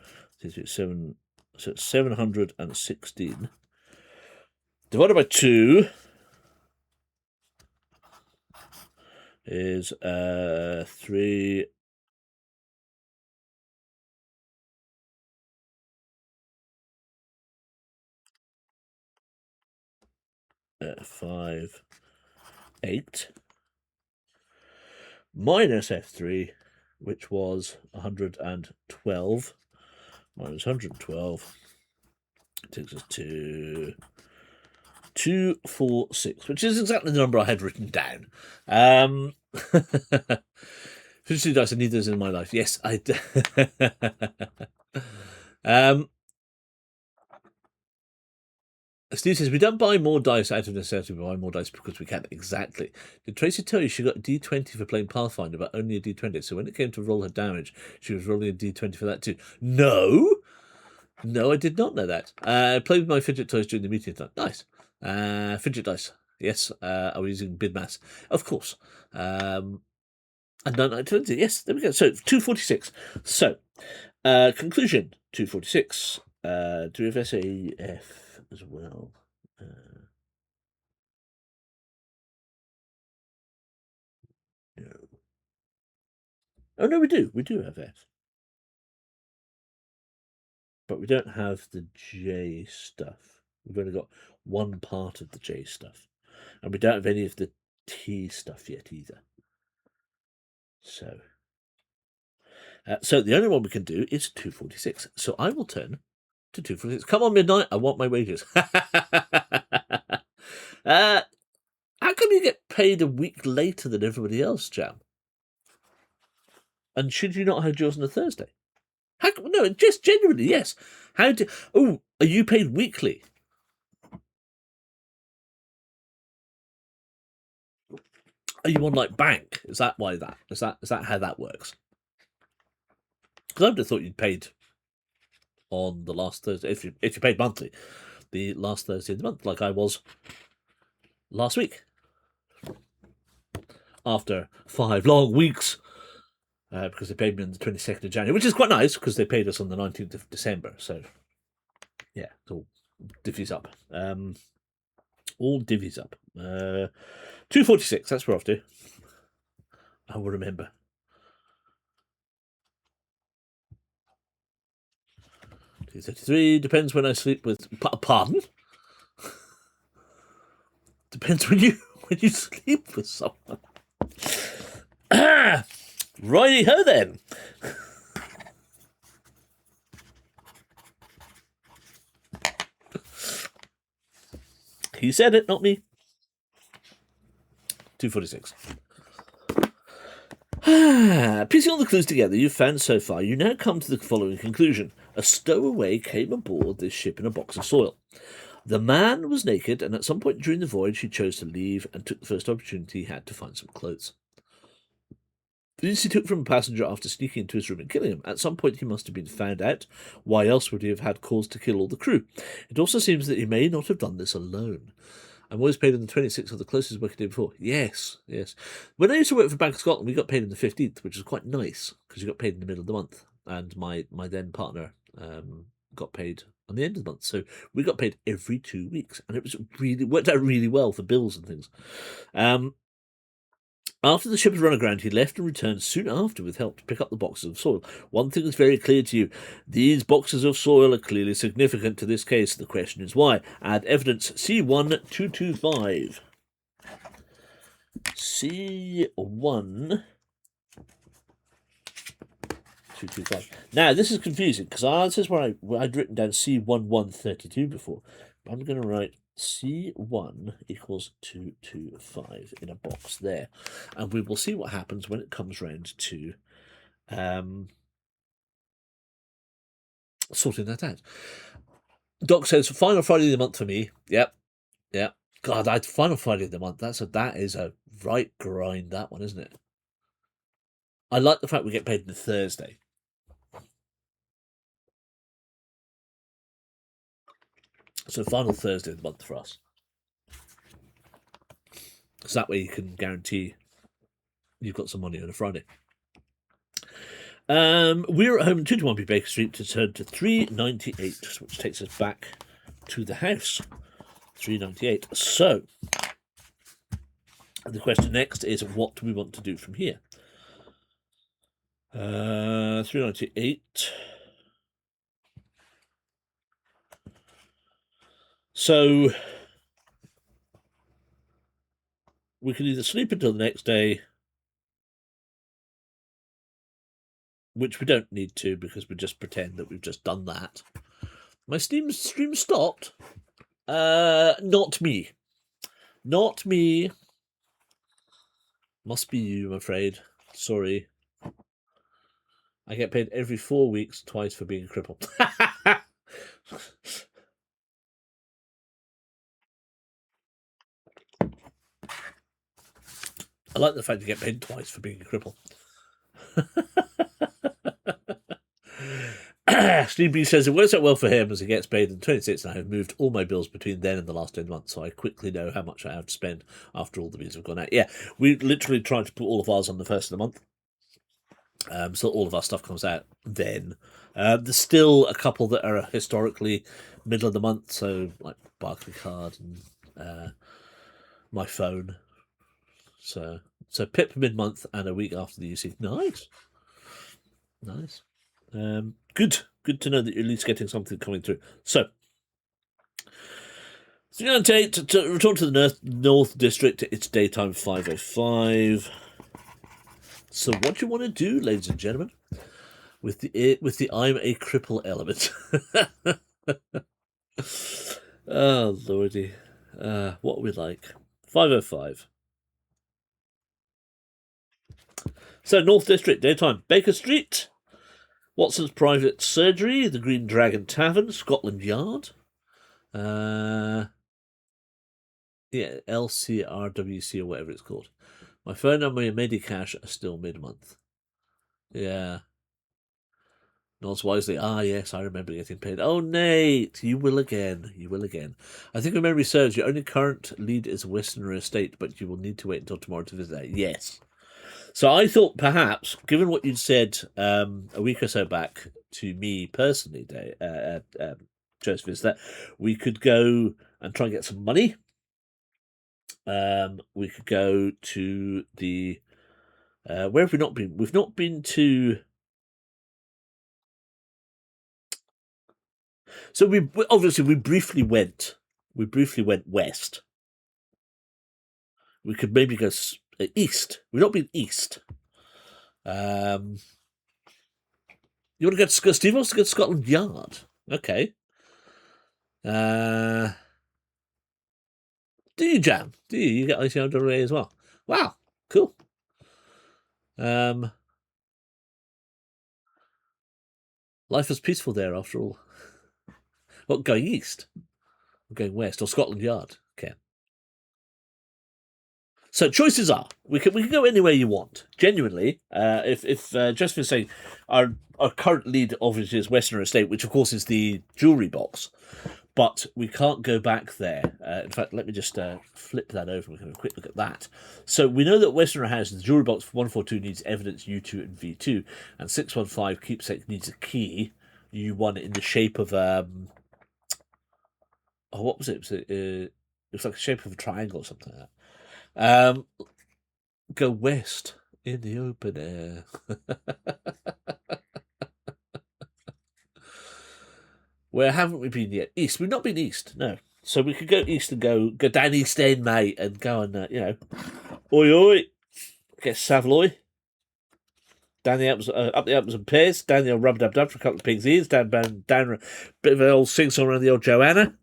7, so it's 716. Divided by 2 is 3. 5, 8 minus F3, which was 112 minus 112 takes us to 246, which is exactly the number I had written down. 52 dice, I need those in my life. Yes, I do. Steve says, we don't buy more dice out of necessity, we buy more dice because we can. Exactly. Did Tracy tell you she got a D20 for playing Pathfinder, but only a D20? So when it came to roll her damage, she was rolling a D20 for that too. No! No, I did not know that. I played with my fidget toys during the meeting tonight. Nice. Fidget dice. Yes, I was using bid mass. Of course. And 920. Yes, there we go. So, 246. So, conclusion, 246. Do we have SAF as well? No. Oh, no, we do. We do have F. But we don't have the J stuff. We've only got one part of the J stuff. And we don't have any of the T stuff yet either. So the only one we can do is 246. So I will turn to 246. Come on, midnight. I want my wages. How come you get paid a week later than everybody else, Jam? And should you not have yours on a Thursday? No, just genuinely, yes. Are you paid weekly? Are you on like bank? Is that why that? Is that how that works? Because I would have thought you'd paid on the last Thursday, if you paid monthly, the last Thursday of the month, like I was last week. After 5 long weeks, because they paid me on the 22nd of January, which is quite nice because they paid us on the 19th of December. So, yeah, it all divvies up. All divvies up. 246, that's where we're off to. I will remember. 233, depends when I sleep with... Pardon? Depends when you sleep with someone. Righty-ho then. He said it, not me. 246. Piecing all the clues together you've found so far, you now come to the following conclusion. A stowaway came aboard this ship in a box of soil. The man was naked, and at some point during the voyage he chose to leave and took the first opportunity he had to find some clothes. These he took from a passenger after sneaking into his room and killing him. At some point he must have been found out. Why else would he have had cause to kill all the crew? It also seems that he may not have done this alone. I'm always paid on the 26th of the closest working day before. Yes. When I used to work for Bank of Scotland, we got paid on the 15th, which was quite nice, because you got paid in the middle of the month. And my then partner got paid on the end of the month. So we got paid every 2 weeks. And it worked out really well for bills and things. After the ship had run aground, he left and returned soon after with help to pick up the boxes of soil. One thing is very clear to you. These boxes of soil are clearly significant to this case. The question is why. Add evidence C1225. C1225. Now, this is confusing because this is where I'd written down C1132 before. I'm going to write C1 equals 225 in a box there. And we will see what happens when it comes round to sorting that out. Doc says, final Friday of the month for me. Yep. God, final Friday of the month. That is a right grind, that one, isn't it? I like the fact we get paid on the Thursday. So final Thursday of the month for us. So that way you can guarantee you've got some money on a Friday. We're at home in 221B Baker Street to turn to 398, which takes us back to the house. 398. So the question next is, what do we want to do from here? 398. So we can either sleep until the next day, which we don't need to because we just pretend that we've just done that. My Steam stream stopped. Not me. Not me. Must be you, I'm afraid. Sorry. I get paid every 4 weeks, twice for being a cripple. I like the fact you get paid twice for being a cripple. Steve B says it works out well for him as he gets paid in 26, and I have moved all my bills between then and the last 10 months, so I quickly know how much I have to spend after all the bills have gone out. Yeah, we literally try to put all of ours on the first of the month. So all of our stuff comes out then. There's still a couple that are historically middle of the month, so like Barclaycard and my phone. So Pip mid-month and a week after the UC. Nice. Good to know that you're at least getting something coming through. So 398 to return to the North District. It's daytime 5:05. So what do you want to do, ladies and gentlemen, with the I'm a cripple element? Oh lordy, what we like. 5:05. So North District daytime, Baker Street, Watson's Private Surgery, the Green Dragon Tavern, Scotland Yard. Yeah, LCRWC or whatever it's called. My phone number and Medicash are still mid-month. Yeah. Nods wisely. Ah, yes, I remember getting paid. Oh, Nate, you will again. You will again. I think if memory serves, your only current lead is Westerner Estate, but you will need to wait until tomorrow to visit that. Yes. So I thought perhaps, given what you'd said a week or so back to me personally, Joseph, that we could go and try and get some money. We could go to the where have we not been? We've not been to. So we obviously we briefly went west. We could maybe go east. We've not been east. You want to go to Steve wants to go to Scotland Yard. Okay. Do you, Jam? Do you? You get ICRWA as well? Wow, cool. Life was peaceful there after all. What, going east? Or going west? Or Scotland Yard? Okay. So choices are we can go anywhere you want. Genuinely, if Justin's saying our current lead obviously is Westerner Estate, which of course is the jewellery box, but we can't go back there. In fact, let me just flip that over. We can have a quick look at that. So we know that Westerner House, the jewellery box for 142 needs evidence U2 and V2, and 615 keepsake needs a key U1 in the shape of what was it? It was like the shape of a triangle or something like that. Go west in the open air. Where haven't we been yet? East. We've not been east, no. So we could go east and go down East End, mate, and go and oi oi, get Savloy. Down the apples, up the apples and pears. Down the old rub dub dub for a couple of pigs' ears. Down a bit of an old sing song around the old Joanna.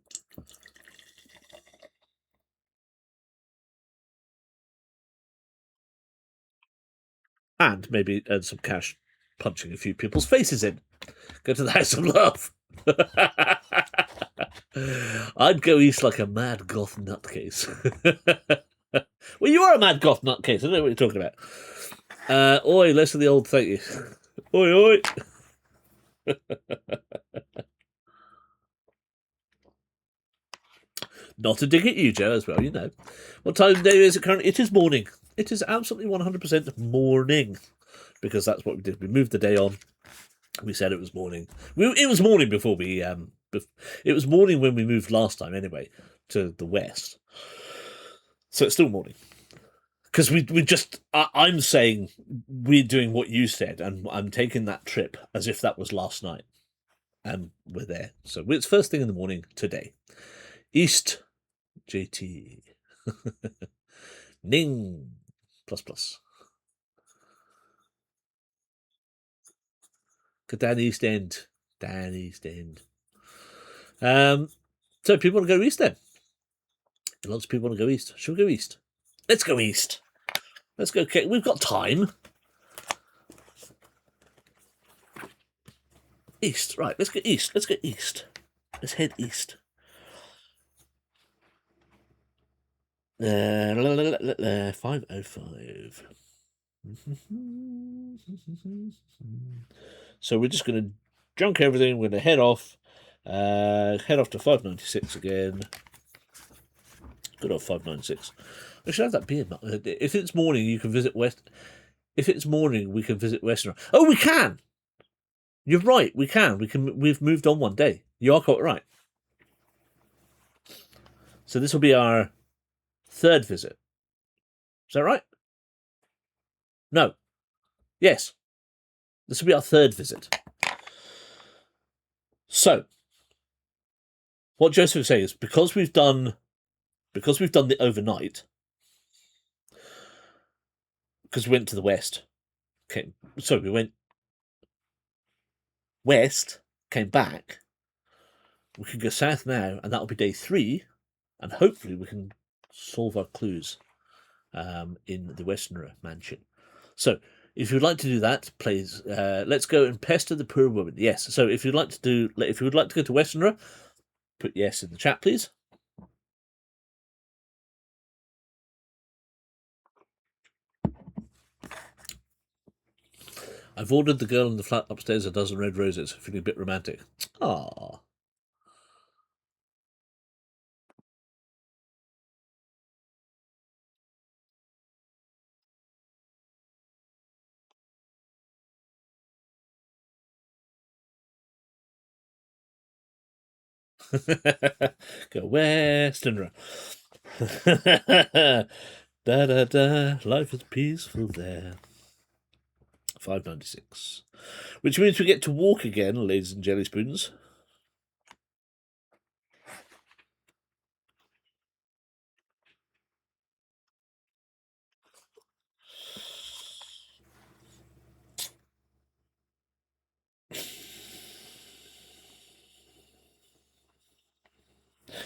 And maybe earn some cash punching a few people's faces in. Go to the House of Love. I'd go east like a mad goth nutcase. Well, you are a mad goth nutcase. I don't know what you're talking about. Oi, less of the old thank you. Oi, oi. Not a dig at you, Joe, as well, you know. What time of day is it currently? It is morning. It is absolutely 100% morning. Because that's what we did. We moved the day on. We said it was morning. It was morning before we... it was morning when we moved last time, anyway, to the west. So it's still morning. Because we just... I'm saying we're doing what you said, and I'm taking that trip as if that was last night. And we're there. So it's first thing in the morning today. East JT. Ning. Plus plus. Dan East End. Dan East End. So people want to go east then. Lots of people want to go east. Should we go east? Let's go east. Let's go. Okay, we've got time. East. Right, let's go east. Let's go east. Let's head east. 5:05. So we're just going to junk everything. We're going to head off. Head off to 596 again. Good old 596. I should have that beer. If it's morning, you can visit West. If it's morning, we can visit Western. Oh, we can. You're right. We can. We've moved on one day. You are quite right. So this will be our third visit. Is that right? No. Yes. This will be our third visit. So, what Joseph is saying is because we've done the overnight, because we went to the west. Okay, so we went west, came back. We can go south now, and that'll be day 3, and hopefully we can solve our clues in the Westerner mansion. So, if you'd like to do that, please let's go and pester the poor woman. Yes. So, if you'd like to go to Westerner, put yes in the chat, please. I've ordered the girl in the flat upstairs a dozen red roses, feeling a bit romantic. Ah. Go Westerner. Da da da. Life is peaceful there. 596. Which means we get to walk again, ladies and jelly spoons.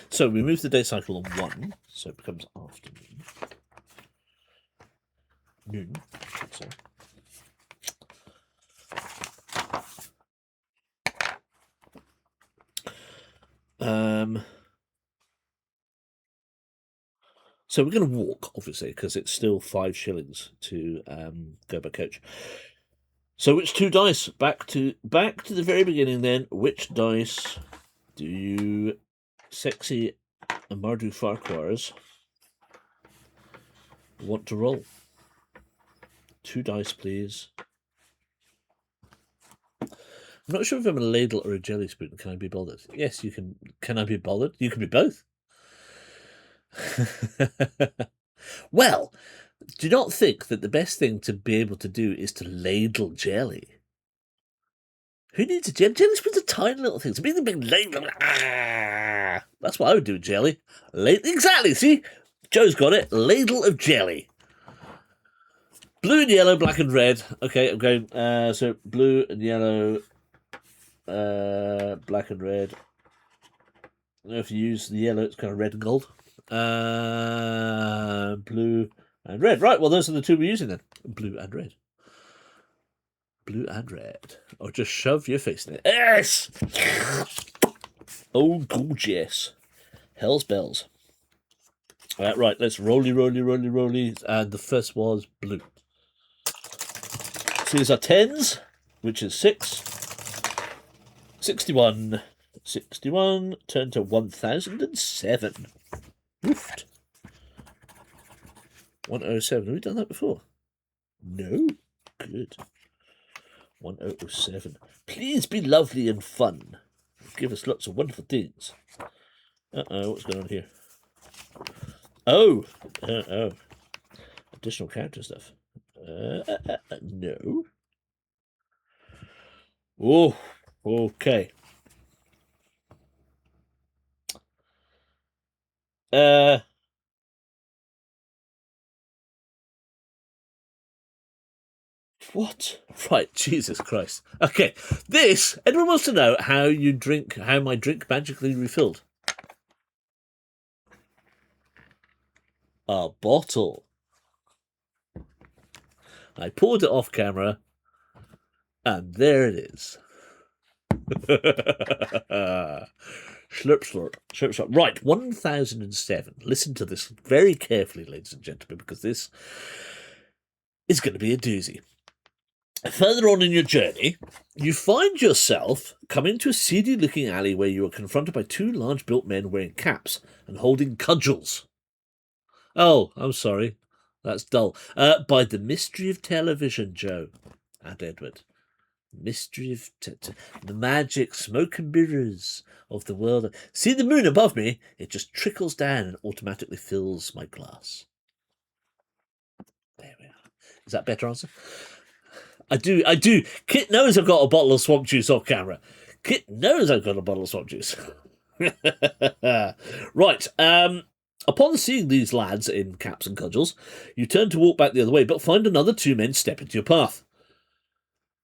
So we move the day cycle on 1, so it becomes afternoon. Noon, I should say. So we're going to walk, obviously, because it's still 5 shillings to go by coach. So which 2 dice? Back to the very beginning then. Which dice do you, sexy Amardu Farquhars, want to roll? 2 dice, please. I'm not sure if I'm a ladle or a jelly spoon. Can I be bothered? Yes, you can. Can I be bothered? You can be both. Well, do you not think that the best thing to be able to do is to ladle jelly? Who needs a jelly? Jelly spoons are tiny little things. Make the big ladle. Ah, that's what I would do with jelly. Exactly. See, Joe's got it. Ladle of jelly. Blue and yellow, black and red. Okay, I'm going. So blue and yellow, black and red. If you use the yellow, it's kind of red and gold. Blue and red. Right, well, those are the 2 we're using then. Blue and red. Blue and red. Or just shove your face in it. Yes! Oh, gorgeous. Hell's bells. Right, let's rolly. And the first was blue. So these are 10s, which is 6. 61. 61, turn to 1007. Woofed. 107. Have we done that before? No. Good. 1007. Please be lovely and fun. Give us lots of wonderful things. Uh-oh, what's going on here? Oh. Additional character stuff. No. Oh, okay. What? Right, Jesus Christ. Okay, this, anyone wants to know how my drink magically refilled? A bottle. I poured it off camera, and there it is. Slurp, slurp, slurp, slurp. Right, 1007. Listen to this very carefully, ladies and gentlemen, because this is going to be a doozy. Further on in your journey, you find yourself coming to a seedy-looking alley where you are confronted by two large-built men wearing caps and holding cudgels. Oh, I'm sorry. That's dull. By the mystery of television, Joe and Edward. Mystery of the magic smoke and mirrors of the world. See the moon above me? It just trickles down and automatically fills my glass. There we are. Is that a better answer? I do. Kit knows I've got a bottle of swamp juice off camera. Kit knows I've got a bottle of swamp juice. Right. Upon seeing these lads in caps and cudgels, you turn to walk back the other way, but find another two men step into your path.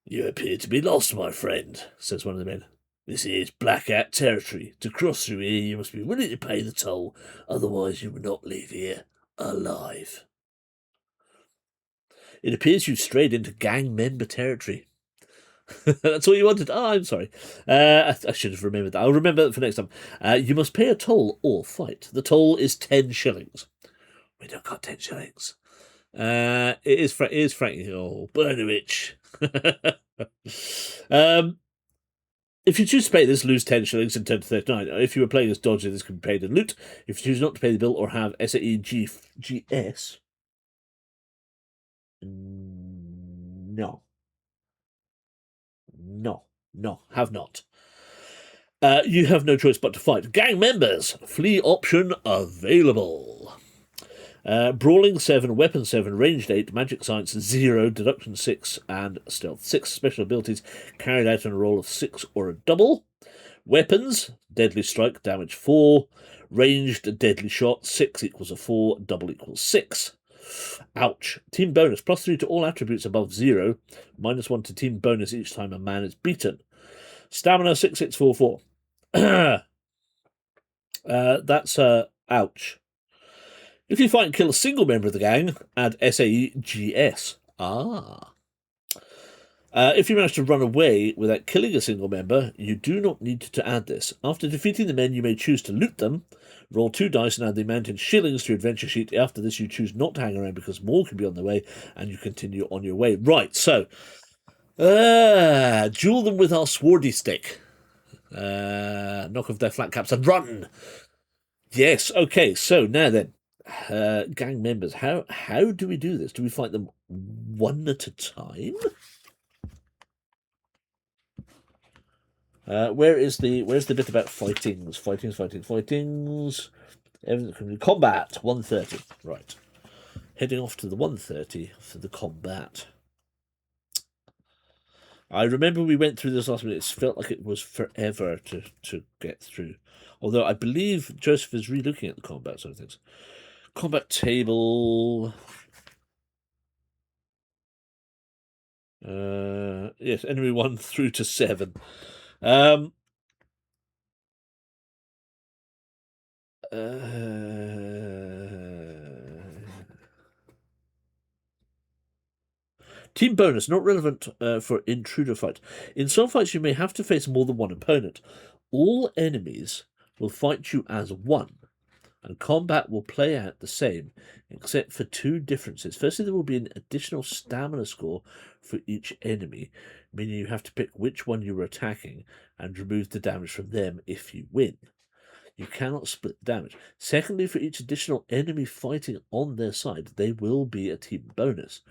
You appear to be lost, my friend, says one of the men. This is Blackout territory. To cross through here, you must be willing to pay the toll, otherwise you will not leave here alive. It appears you've strayed into gang member territory. That's all you wanted? Oh, I'm sorry. I should have remembered that. I'll remember that for next time. You must pay a toll or fight. The toll is 10 shillings. We don't got 10 shillings. It is Frankie. Oh, burn a witch. If you choose to pay this, lose 10 shillings and turn to 39. If you were playing as Dodger, this can be paid in loot. If you choose not to pay the bill or have SAEGS, no, have not. You have no choice but to fight. Gang members, flee option available. Brawling 7, Weapon 7, Ranged 8, Magic Science 0, Deduction 6, and Stealth 6. Special abilities carried out on a roll of 6 or a double. Weapons, Deadly Strike, damage 4. Ranged Deadly Shot, 6 equals a 4, double equals 6. Ouch. Team bonus, +3 to all attributes above 0, -1 to team bonus each time a man is beaten. Stamina 6644. That's ouch. If you fight and kill a single member of the gang, add SAEGS. If you manage to run away without killing a single member, you do not need to add this. After defeating the men, you may choose to loot them. Roll 2 dice and add the amount in shillings to your adventure sheet. After this, you choose not to hang around because more can be on the way, and you continue on your way. Right, so duel them with our swordy stick. Knock off their flat caps and run. Yes, okay, so now then. Gang members, how do we do this? Do we fight them one at a time? Where's the bit about fightings? Combat 130. Right. Heading off to the 130 for the combat. I remember we went through this last minute. It felt like it was forever to get through. Although I believe Joseph is re-looking at the combat sort of things. Combat table. Yes, enemy 1 through to 7. Team bonus, not relevant for intruder fight. In some fights, you may have to face more than one opponent. All enemies will fight you as one, and combat will play out the same, except for two differences. Firstly, there will be an additional stamina score for each enemy, meaning you have to pick which one you are attacking and remove the damage from them if you win. You cannot split damage. Secondly, for each additional enemy fighting on their side, they will be a team bonus.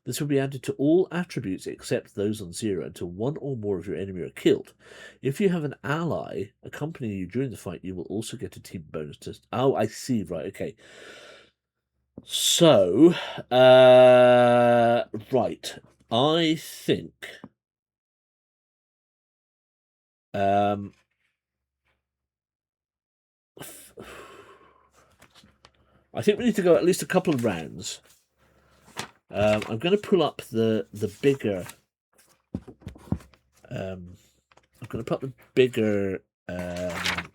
This will be added to all attributes except those on 0 until one or more of your enemy are killed. If you have an ally accompanying you during the fight, you will also get a team bonus to... Oh, I see. Right, okay. So, right. I think... I think we need to go at least a couple of rounds. I'm going to pull up the bigger. I'm going to put the bigger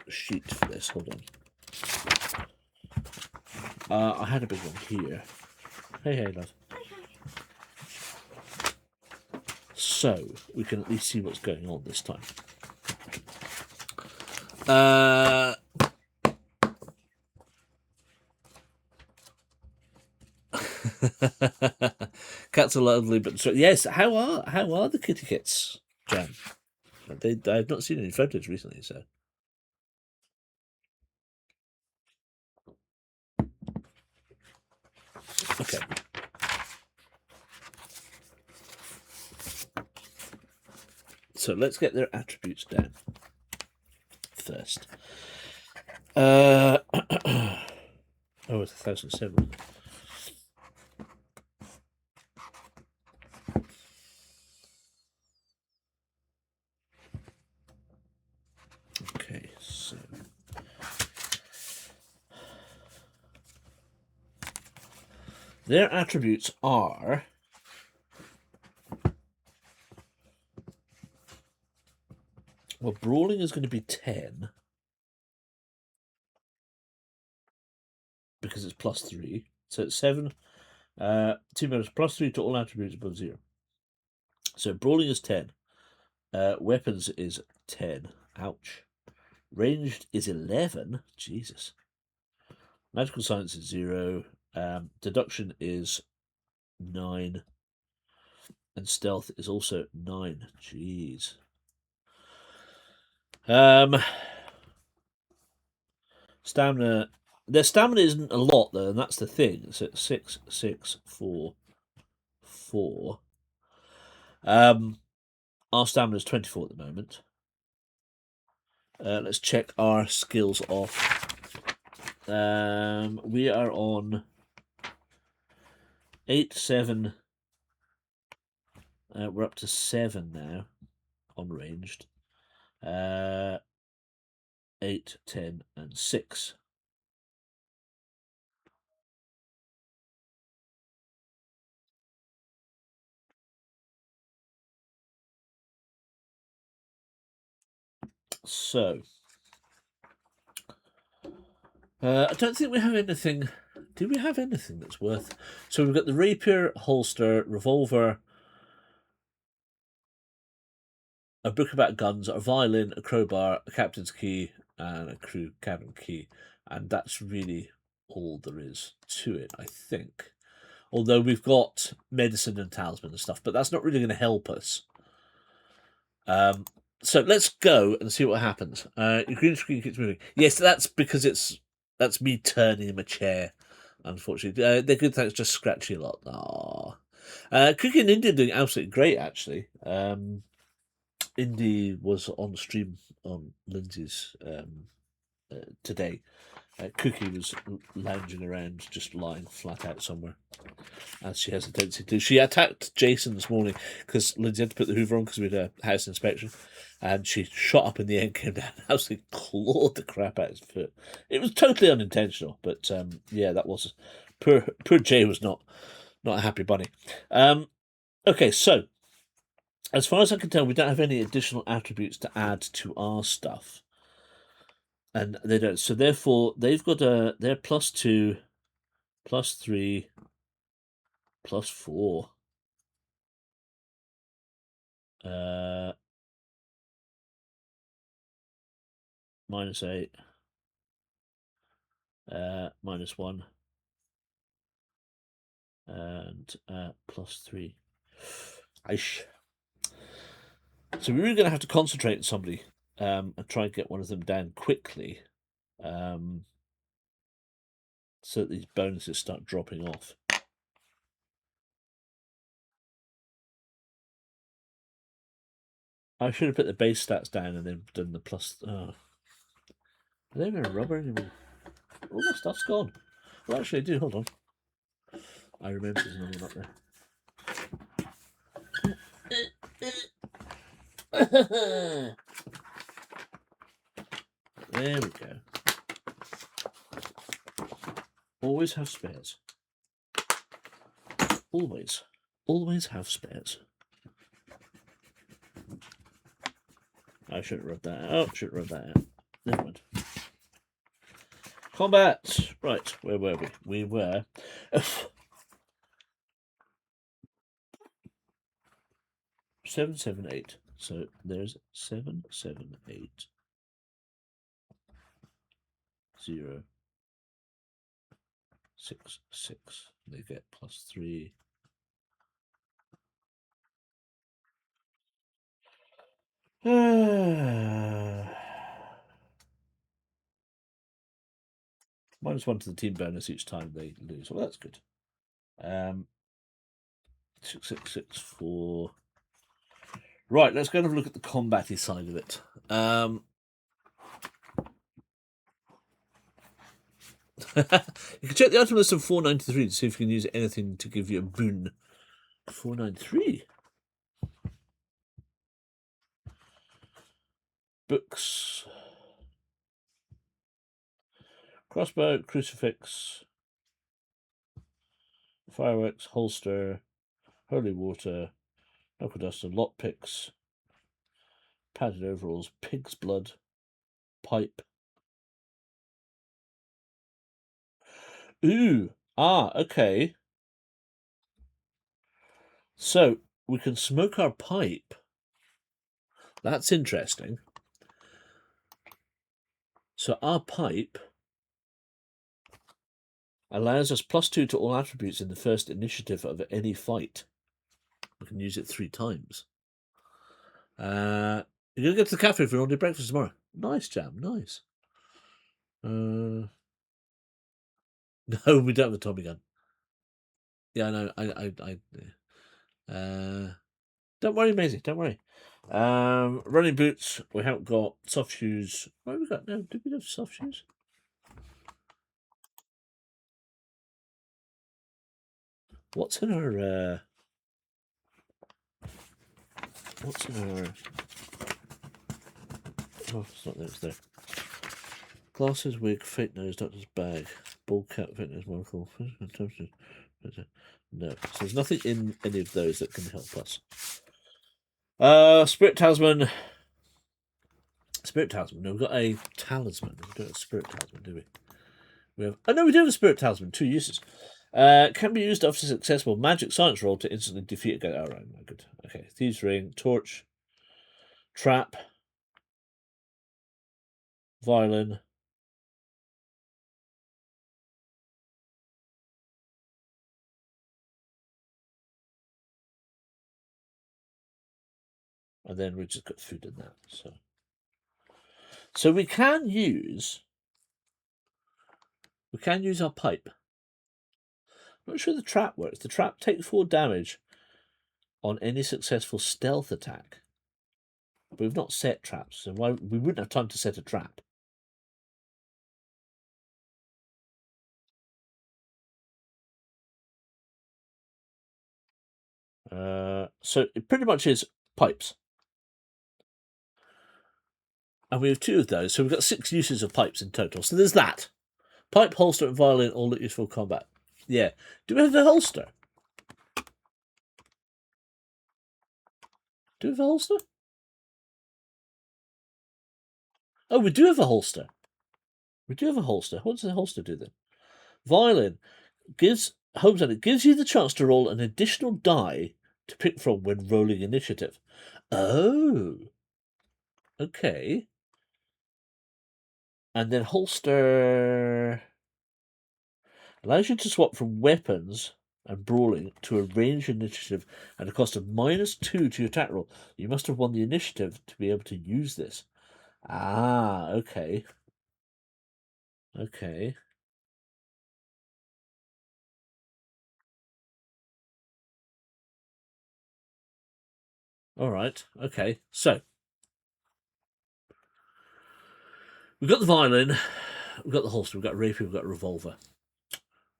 sheet for this. Hold on. I had a big one here. Hey, love. So we can at least see what's going on this time. Cats are lovely, but so, yes. How are the kitty kits, Jan? I've not seen any photos recently, so. Okay. So let's get their attributes down first. Oh, it's 1,007. Okay, so their attributes are brawling is going to be 10 because it's +3, so it's 7. Team members +3 to all attributes above 0. So brawling is 10. Weapons is 10. Ouch. Ranged is 11. Jesus. Magical science is 0. Deduction is 9. And stealth is also 9. Jeez. Stamina. Their stamina isn't a lot though, and that's the thing. So it's 6, 6, 4, 4. Our stamina is 24 at the moment. Let's check our skills off. We are on 8, 7. We're up to 7 now on ranged. 8, 10, and 6. So, I don't think we have anything. Do we have anything that's worth? So we've got the rapier, holster, revolver, a book about guns, a violin, a crowbar, a captain's key, and a crew cabin key, and that's really all there is to it, I think. Although we've got medicine and talisman and stuff, but that's not really going to help us. So let's go and see what happens. Your green screen keeps moving. Yes, that's because that's me turning my chair. Unfortunately, they're good. Thanks, just scratchy a lot. Aww. Cookie and India doing absolutely great actually. Indy was on stream on Lindsay's today. Cookie was lounging around, just lying flat out somewhere, as she has a tendency to. She attacked Jason this morning because Lindsay had to put the Hoover on because we had a house inspection, and she shot up in the end, came down, and absolutely clawed the crap out of his foot. It was totally unintentional, but yeah, that was poor Jay was not a happy bunny. Okay, so as far as I can tell, we don't have any additional attributes to add to our stuff. And they don't. So therefore, they've got they're +2, +3, +4. -8. -1. And +3. Aish. So we're really going to have to concentrate on somebody and try and get one of them down quickly so that these bonuses start dropping off. I should have put the base stats down and then done the plus. Oh. I don't have rubber anymore. All my stuff's gone. Well, actually, I do. Hold on. I remember there's another one up there. There we go. Always have spares. Always. Always have spares. I shouldn't rub that out. Oh, shouldn't rub that out. Never mind. Combat! Right, where were we? We were... 778. So there's 778. 0. 6, 6. They get +3. -1 to the team bonus each time they lose. Well, that's good. 6, 6, 6, 4. Right, let's go and have a look at the combat-y side of it. You can check the item list of 493 to see if you can use anything to give you a boon. 493. Books. Crossbow, crucifix, fireworks, holster, holy water, knuckle duster, lockpicks, padded overalls, pig's blood, pipe. Ooh, okay. So we can smoke our pipe. That's interesting. So our pipe allows us +2 to all attributes in the first initiative of any fight. We can use it 3 times. You're going to go to the cafe for an all-day breakfast tomorrow. Nice, Jam, nice. No, we don't have a Tommy gun. Yeah, I know. Don't worry, Maisie, don't worry. Running boots, we haven't got. Soft shoes. What have we got now? Did we have soft shoes? What's in our what's in our oh, it's not there, it's there. Glasses, wig, fake nose, doctor's bag, bald cap, fitness, monocle. No. So there's nothing in any of those that can help us. Spirit talisman. Spirit talisman. No, we've got a talisman. We don't have a spirit talisman, do we? We have. Oh no, we do have a spirit talisman. 2 uses. Can be used after a successful magic science roll to instantly defeat a ghost. Oh, right, no good. Okay, thieves ring, torch, trap, violin. And then we've just got food in that. So we can use our pipe. I'm not sure the trap works. The trap takes 4 damage on any successful stealth attack. But we've not set traps, so we wouldn't have time to set a trap. So it pretty much is pipes. And we have 2 of those, so we've got 6 uses of pipes in total. So there's that. Pipe, holster, and violin, all that useful combat. Yeah. Do we have a holster? Do we have a holster? Oh, we do have a holster. We do have a holster. What does the holster do then? Violin gives it gives you the chance to roll an additional die to pick from when rolling initiative. Oh. Okay. And then holster. Allows you to swap from weapons and brawling to a ranged initiative at a cost of -2 to your attack roll. You must have won the initiative to be able to use this. Ah, okay. Okay. All right. Okay. So we've got the violin, we've got the holster, we've got a rapier, we've got a revolver.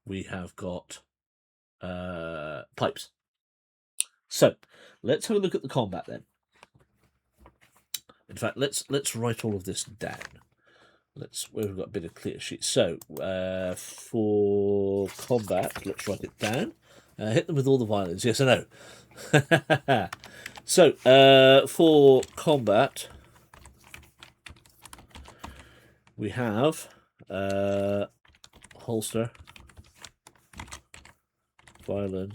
We have got pipes. So let's have a look at the combat then. In fact, let's write all of this down. We've got a bit of clear sheet. So for combat, let's write it down. Hit them with all the violins. Yes or no? So for combat, we have holster, violin,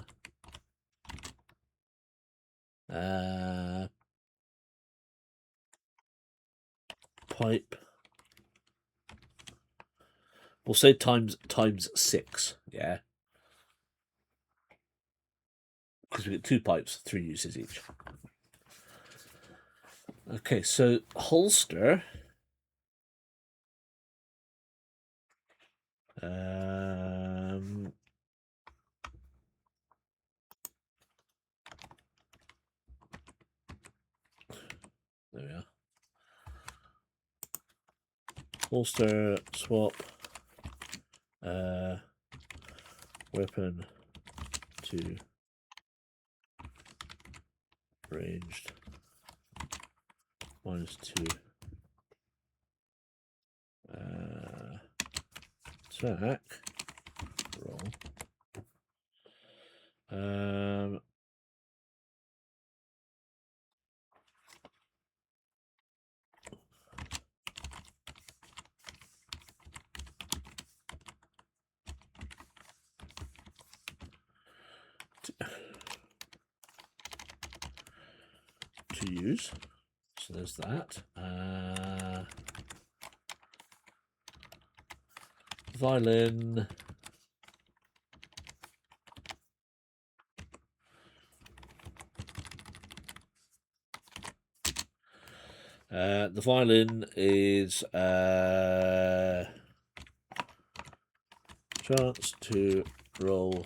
pipe. We'll say times 6, yeah. Because we get 2 pipes, 3 uses each. Okay, so holster. There we are. Holster, swap, weapon to ranged, -2, attack, roll. To use. So there's that. Violin. The violin is chance to roll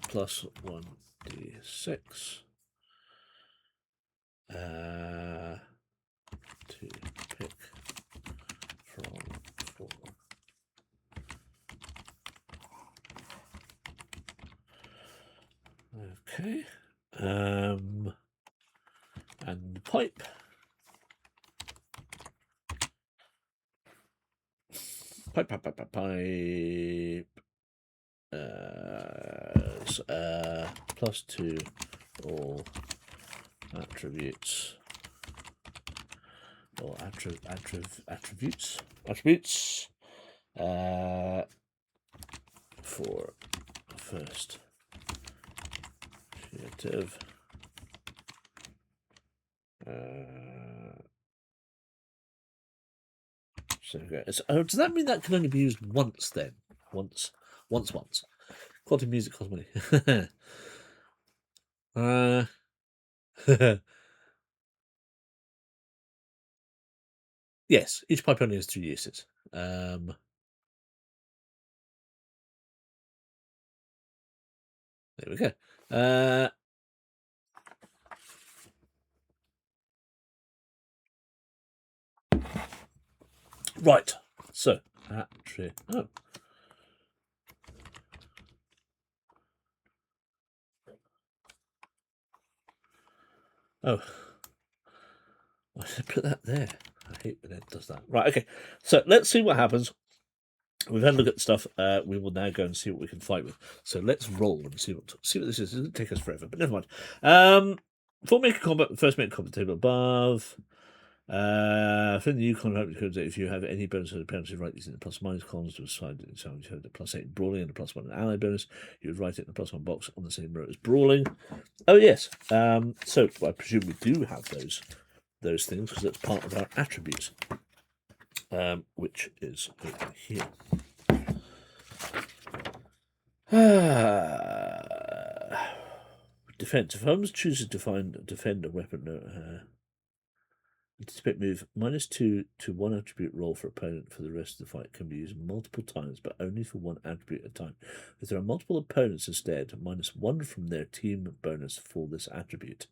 plus 1d6 to pick from 4. Okay. And pipe. Pipe. +2 all attributes. Or attributes. For first creative. So does that mean that can only be used once then? Once. Quantum music costs money. Yes, each pipe only has 3 uses. There we go. Right. So Oh, why did I put that there? I hate when it does that. Right, okay. So let's see what happens. We've had a look at the stuff. We will now go and see what we can fight with. So let's roll and see what this is. It's going to take us forever, but never mind. For making combat, first make combat table above. From the new combat codes, if you have any bonus or penalty, write these in the plus minus columns to assign it. So you have the +8 brawling and the +1 ally bonus. You would write it in the +1 box on the same row as brawling. Oh yes. So I presume we do have those things because that's part of our attributes. which is over here. Defense. If Holmes chooses to defend a weapon, anticipate move -2 to one attribute roll for opponent for the rest of the fight can be used multiple times, but only for one attribute at a time. If there are multiple opponents instead, -1 from their team bonus for this attribute.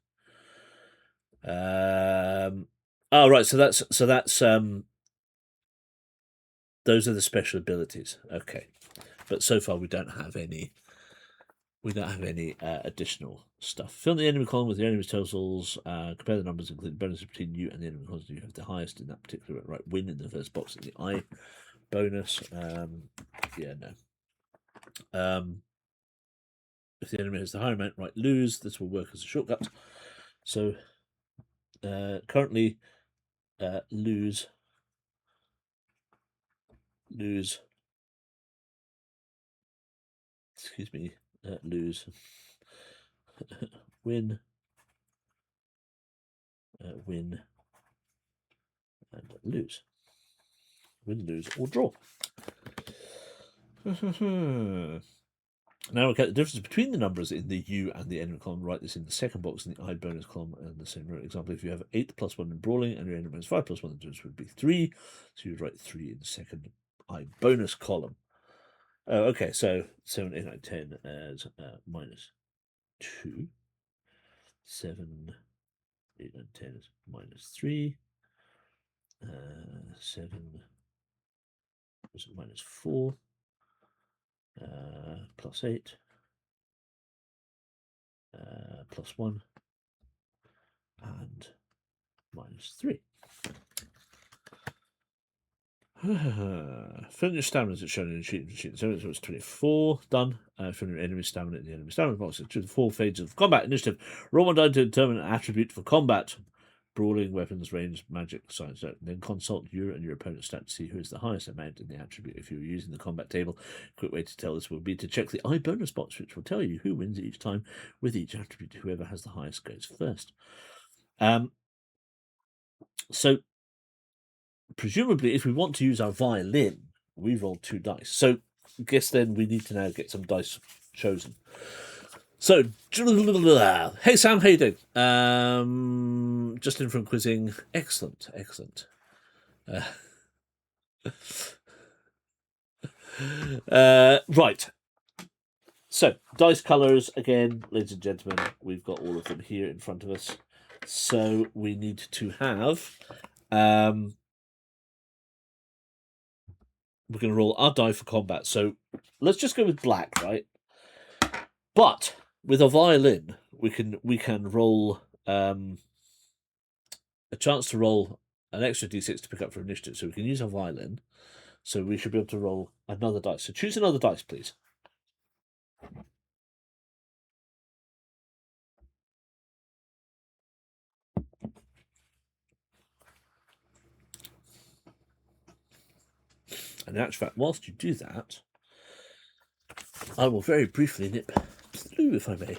Oh right, so that's those are the special abilities. Okay, but so far we don't have any. We don't have any additional stuff. Fill the enemy column with the enemy's totals. Compare the numbers, including bonuses between you and the enemy columns. You have the highest in that particular right. Win in the first box in the I bonus. Yeah, no. If the enemy has the higher amount, right, lose. This will work as a shortcut. So currently, lose. Excuse me. Lose. Win. Win. And lose. Win, lose, or draw. Now look at the difference between the numbers in the U and the enemy column. Write this in the second box in the I bonus column. And the same example, if you have 8 + 1 in brawling and your enemy has 5 + 1, the difference would be 3. So you'd write 3 in the second I bonus column. Oh, okay, so 7, 8, 9, 10 as -2. 7, 8, 9, 10 is -3. 7 is -4. +8. +1 and -3. Fill your stamina as shown in the sheet. So it's 24. Done. Fill your enemy stamina in the enemy stamina box. Choose the 4 phases of combat initiative. Roll 1 die to determine an attribute for combat. Brawling, weapons, range, magic, science. Then consult your and your opponent's stat to see who is the highest amount in the attribute. If you're using the combat table, a quick way to tell this would be to check the I bonus box, which will tell you who wins each time with each attribute. Whoever has the highest goes first. So presumably, if we want to use our violin, we roll 2 dice. So I guess then we need to now get some dice chosen. So, hey Sam, how you doing? Just in from quizzing. Excellent. Right. So, dice colours, again, ladies and gentlemen, we've got all of them here in front of us. So, we need to have... we're going to roll our die for combat. So, let's just go with black, right? But with a violin, we can roll a chance to roll an extra d6 to pick up for initiative. So we can use a violin. So we should be able to roll another dice. So choose another dice, please. And in actual fact, whilst you do that, I will very briefly nip blue, if I may.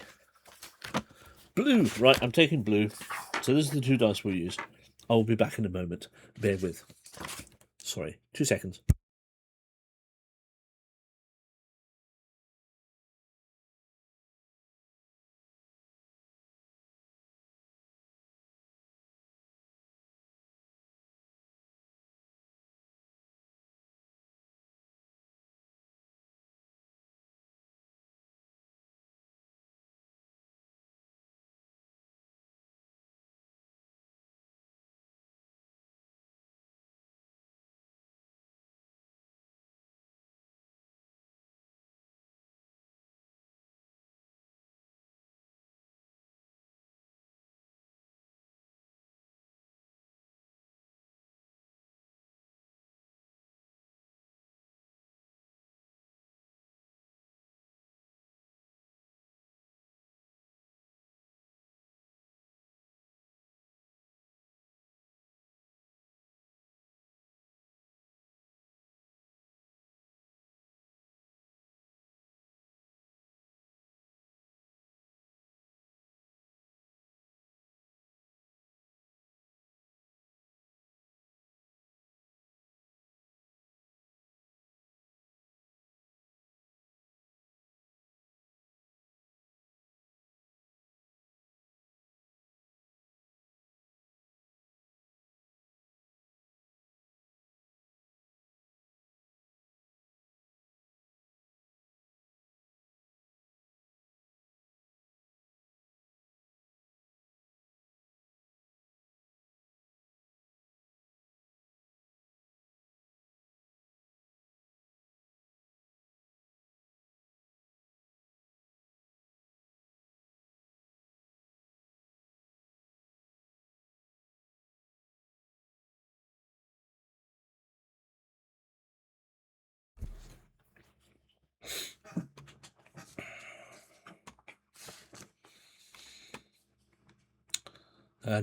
Blue! Right, I'm taking blue. So this is the 2 dice we'll use. I will be back in a moment. Bear with. Sorry, 2 seconds.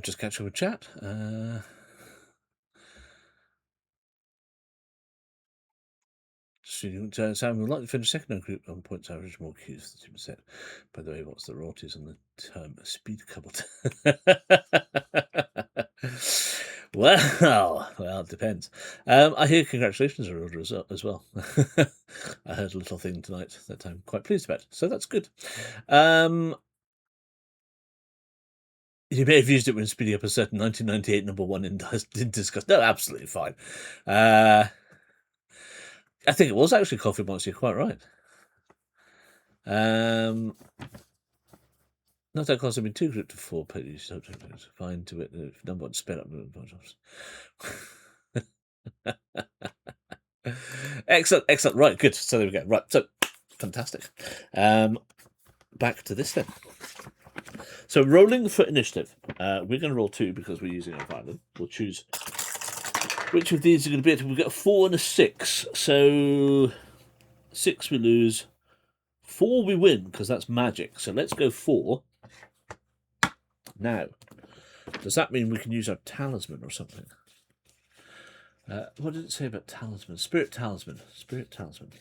Just catch up with chat. Sam would like to finish second on group on points average, more cues than 2%. By the way, what's the royalties on the term speed coupled? Well, it depends. I hear congratulations are order as well. I heard a little thing tonight that I'm quite pleased about, so that's good. You may have used it when speeding up a certain 1998 number one in Discuss. No, absolutely fine. I think it was actually Coffee Monster. You're quite right. Not that cost have been 2 group to 4 pages. Fine to it. Number one sped up. Excellent, excellent. Right, good. So there we go. Right, so fantastic. Back to this then. So rolling for initiative. We're going to roll 2 because we're using our violin. We'll choose which of these are going to be it. We've got a 4 and a 6. So 6 we lose. 4 we win because that's magic. So let's go 4. Now, does that mean we can use our talisman or something? What did it say about talisman? Spirit talisman. Spirit talisman.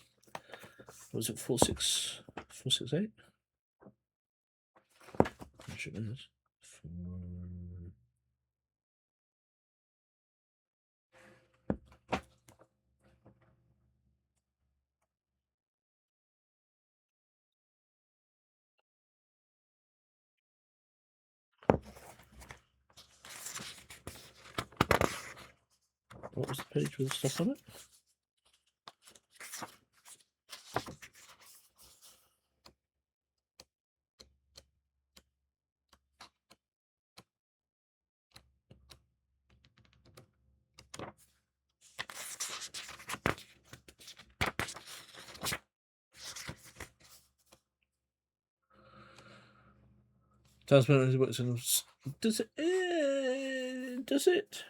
What was it? 4, 6, 4, 6, 8? I'm sure it is. 4... What was the page with the stuff on it? Talisman only works in... Does it? Does it?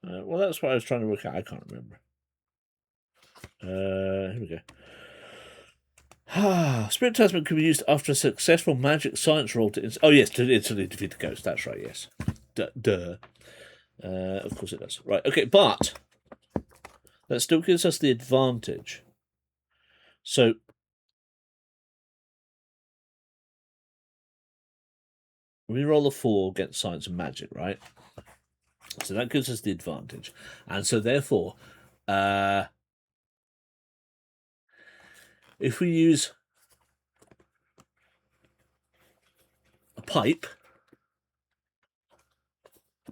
Well, that's what I was trying to work out. I can't remember. Here we go. Spirit talisman can be used after a successful magic science roll to... Oh, yes, to instantly defeat the ghost. That's right, yes. Duh. Of course it does. Right, okay, but that still gives us the advantage. So we roll a 4 against science and magic, right? So that gives us the advantage. And so therefore, if we use a pipe,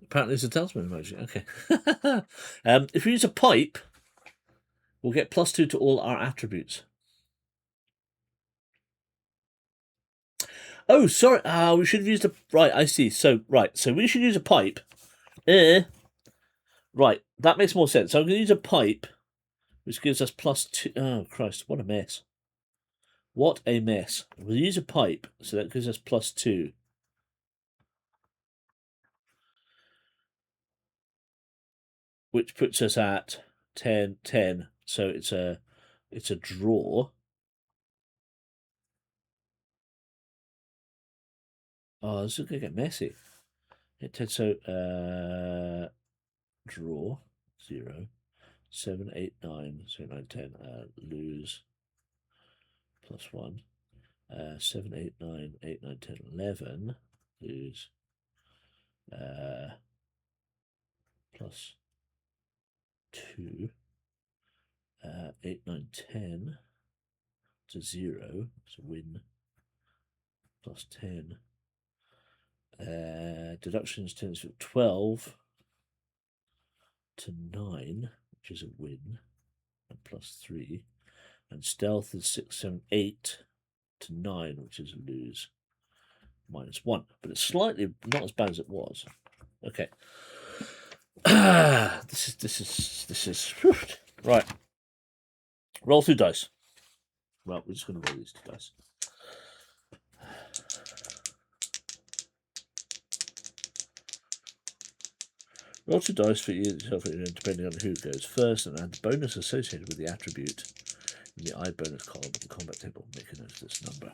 apparently it's a talisman emoji. Okay. If we use a pipe, we'll get +2 to all our attributes. Oh, sorry. We should have used a... Right, I see. So, right. So we should use a pipe. Right, that makes more sense. So I'm going to use a pipe, which gives us +2... Oh, Christ, what a mess. What a mess. We'll use a pipe, so that gives us +2. Which puts us at 10, 10. So it's a draw. Oh, this is going to get messy. So, draw, 0, 7, 8, 9, 7, 9, 10, lose, +1, 7, 8, 9, 8, 9, 10, 11, lose, +2, 8, 9, 10 to 0, so win, +10. Deductions turns from 12 to 9, which is a win, and +3. And stealth is 6, 7, 8 to 9, which is a lose, -1. But it's slightly not as bad as it was. Okay. This is right. Roll 2 dice. Well, we're just going to roll these 2 dice. Roll 2 dice for yourself, depending on who goes first, and add the bonus associated with the attribute in the I bonus column of the combat table. Make a note of this number.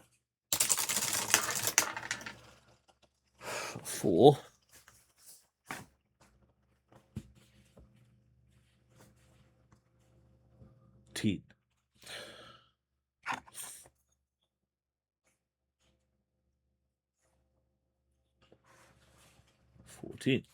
4. Teen. 14.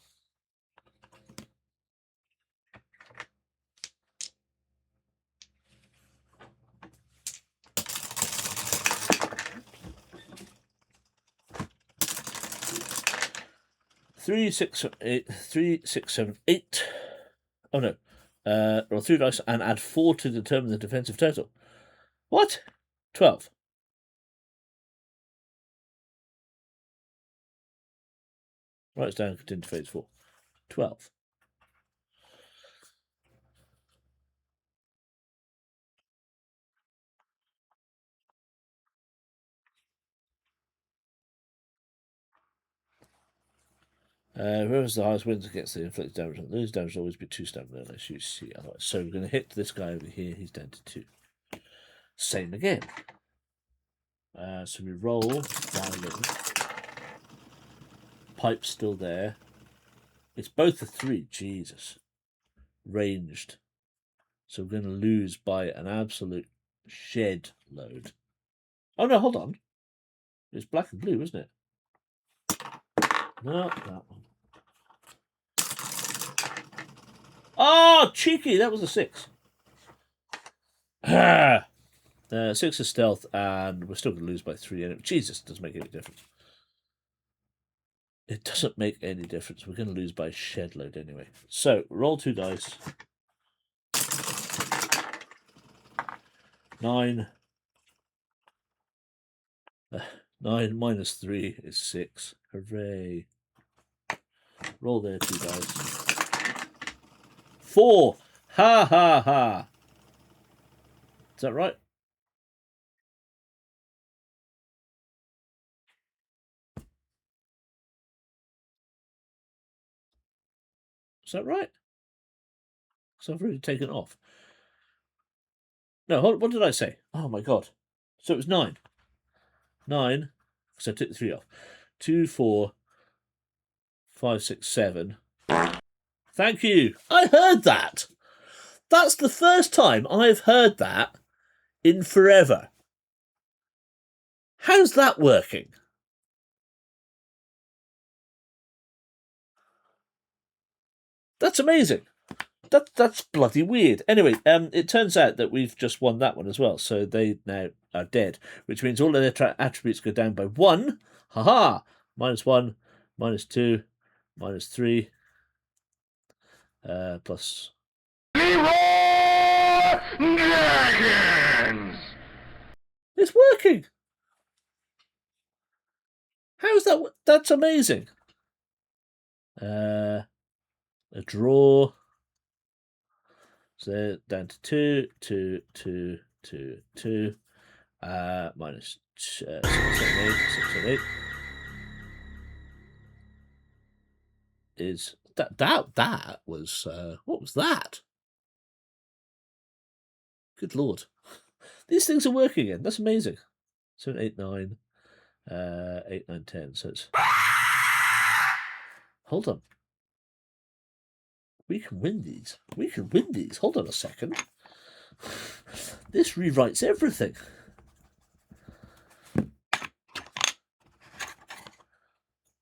3, 6, 8. 3, 6, 7, 8. Oh no. Roll 3 dice and add 4 to determine the defensive total. What? 12. Write it down, continue to phase 4. 12. Whoever's the highest wins against the inflicted damage. Lose damage will always be 2 stamina unless you see otherwise. So we're going to hit this guy over here. He's down to 2. Same again. So we roll violin. Pipe's still there. It's both a 3. Jesus. Ranged. So we're going to lose by an absolute shed load. Oh no, hold on. It's black and blue, isn't it? No, that one. Oh, cheeky! That was a 6. 6 is stealth, and we're still going to lose by 3. And Jesus, doesn't make any difference. It doesn't make any difference. We're going to lose by a shed load anyway. So, roll 2 dice. 9. 9 minus 3 is 6. Hooray. Roll there 2 dice. 4. Ha ha ha. Is that right? Is that right? Because I've already taken it off. No, what did I say? Oh my god. So it was 9. 9. So I took the 3 off. 2, 4, 5, 6, 7. Thank you. I heard that. That's the first time I've heard that in forever. How's that working? That's amazing. That's bloody weird. Anyway, it turns out that we've just won that one as well, so they now are dead, which means all of their attributes go down by 1. Haha! -1, -2, -3, plus. Dragons! It's working. How's that? That's amazing. A draw. So down to 2, 2, 2, 2, 2. Minus 6, 7, 8, 6, 7, 8. Is that was what was that? Good lord. These things are working again. That's amazing. 7, 8, 9. 8, 9, 10. So it's hold on. We can win these. We can win these. Hold on a second. This rewrites everything.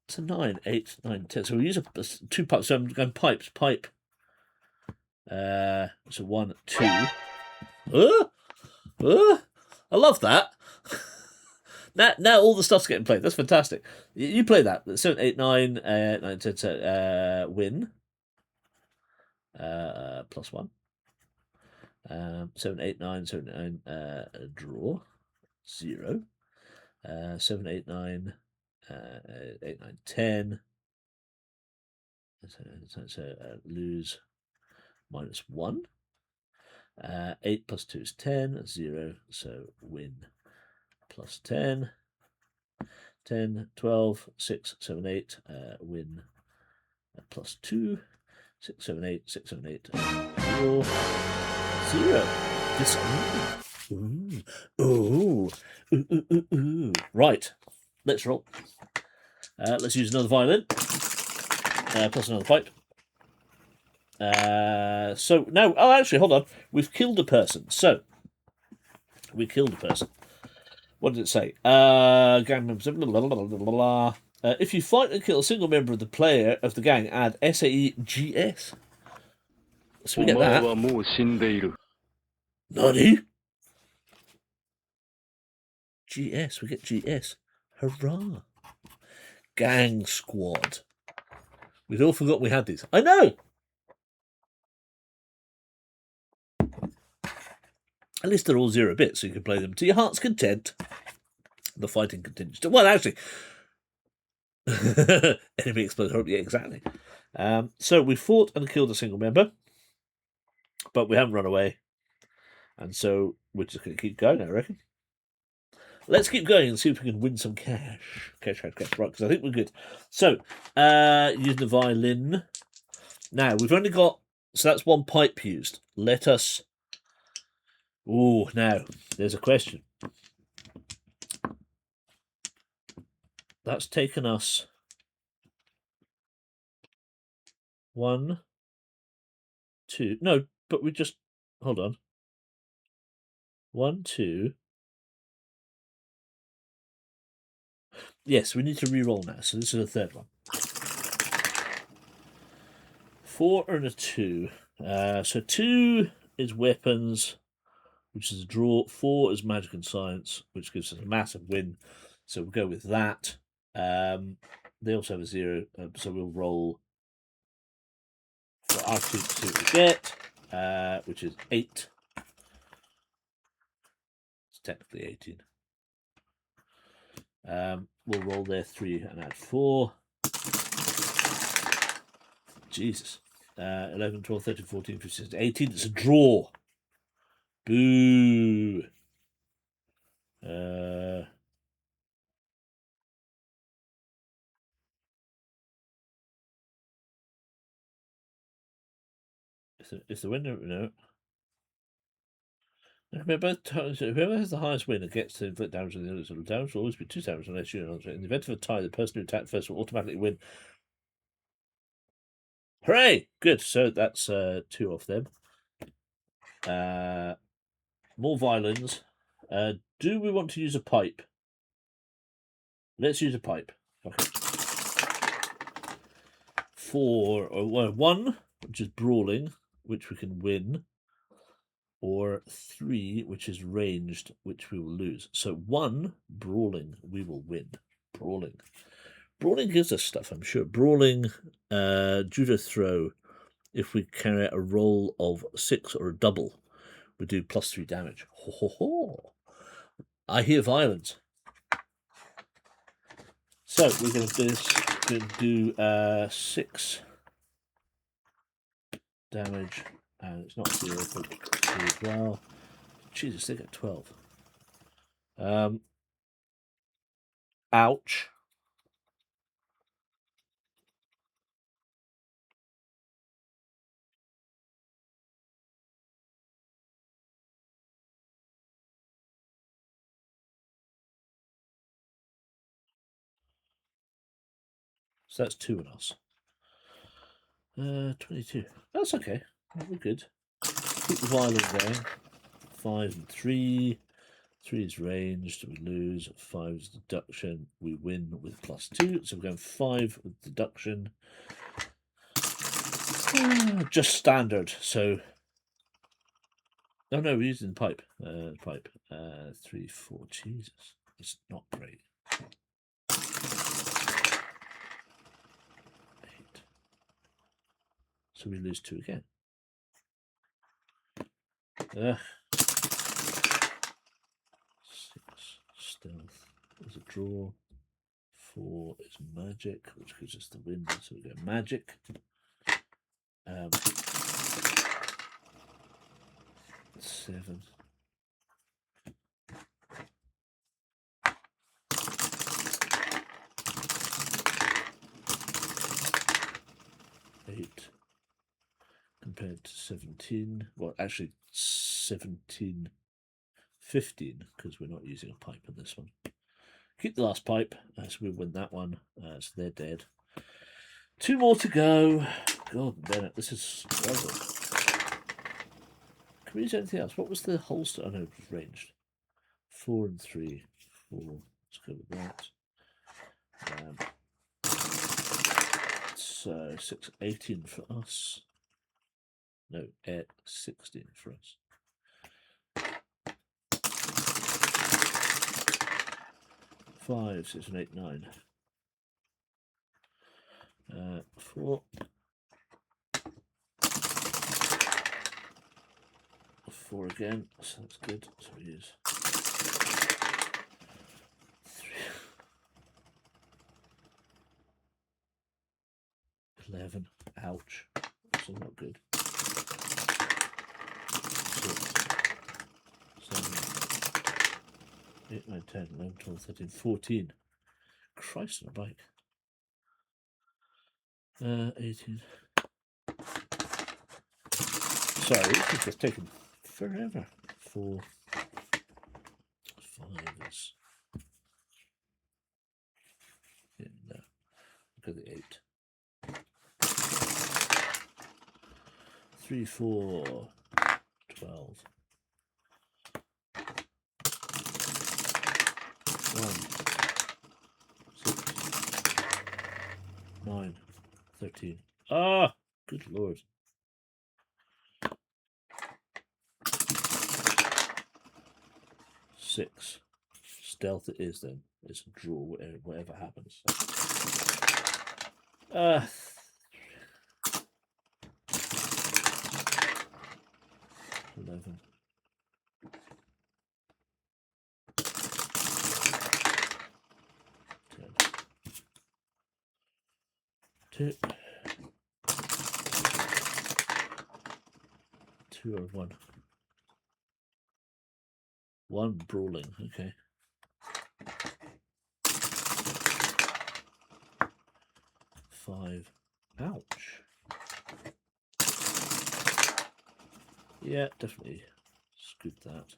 It's a 9, 8, 9, 10. So we use 2 pipes. So I'm going pipes, pipe. So 1, 2. I love that. Now all the stuff's getting played. That's fantastic. You play that. 7, 8, 9, 9, 10, win. +1. 7, 8, 9, 7, 9, draw. 0. 7, 8, 9, 8, 9, 10. So lose -1. 8 plus 2 is 10. 0. So win +10. 10, 12, 6, 7, 8. Win +2. 6, 7, 8, 6, 7, 8. Draw. 0. This. Ooh. Right. Let's roll. Let's use another violin. Plus another pipe. So now, oh, actually, hold on. We've killed a person. So we killed a person. What did it say? Gang members. If you fight and kill a single member of the gang, add SAEGS. So we get that. はもう死んでいる。 Nani? GS. We get GS. Hurrah! Gang squad. We'd all forgotten we had these. I know. At least they're all 0 bits, so you can play them to your heart's content. The fighting continues. Well, actually, enemy explodes. Yeah, exactly. So we fought and killed a single member, but we haven't run away, and so we're just going to keep going, I reckon. Let's keep going and see if we can win some cash. Cash, right, because I think we're good. So, using the violin. Now, we've only got... So that's 1 pipe used. Let us... Ooh, now, there's a question. That's taken us... 1, 2... No, but we just... Hold on. 1, 2... Yes, we need to re-roll now, so this is the 3rd one. 4 and a 2. So 2 is weapons, which is a draw. 4 is magic and science, which gives us a massive win. So we'll go with that. They also have a 0, so we'll roll for our 2 to see what we get, which is 8. It's technically 18. We'll roll their 3 and add 4. Jesus. 11, 12, 13, 14, 15, 16, 18. It's a draw. Boo. Is the winner? No. Both times, whoever has the highest winner gets to inflict damage on the other. So the damage will always be 2 damage unless you know. In the event of a tie, the person who attacked first will automatically win. Hooray! Good. So that's 2 off them. More violins. Do we want to use a pipe? Let's use a pipe. Okay. 4 or 1, which is brawling, which we can win, or 3, which is ranged, which we will lose. So 1, brawling, we will win. Brawling. Brawling gives us stuff, I'm sure. Brawling, judo throw, if we carry out a roll of 6 or a double, we do +3 damage. Ho ho ho! I hear violence. So we're going to do this. We're going to do 6 damage, and it's not 0, but 2 as well. Jesus, they get 12. Ouch. So that's 2 on us. 22. That's okay. We're good. Keep the violent going. 5 and 3. 3 is ranged. We lose. 5 is deduction. We win with +2. So we're going 5 with deduction. Just standard. So. Oh no, we're using pipe. 3, 4. Jesus. It's not great. 8. So we lose 2 again. Ugh. 6 stealth is a draw. 4 is magic, which gives us the win. So we go magic. 7. 8 compared to 17. Well, actually 17, 15, because we're not using a pipe in this one. Keep the last pipe. So we win that one. So they're dead. 2 more to go. God damn it. This is... Can we use anything else? What was the holster? Oh no, it was ranged. 4 and 3. 4. Let's go with that. So 6, 18 for us. No, 16 for us. 5, 6, and 8, 9. 4. 4 again, so that's good. So we use 3. 11. Ouch. So not good. 6, 7, 8, 9, 10, 11, 12, 13, 14. Christ on a bike. 18. Sorry, this is just taking forever. 4. 5 is... Yeah, no. Look at the 8. 3, 4, 12. 1, 6, 9, 13. Ah, good lord. 6. Stealth it is then. It's a draw, whatever happens. 11. 10. 2. 2 or 1. 1 brawling, okay. 5. Ouch. Yeah, definitely screwed that.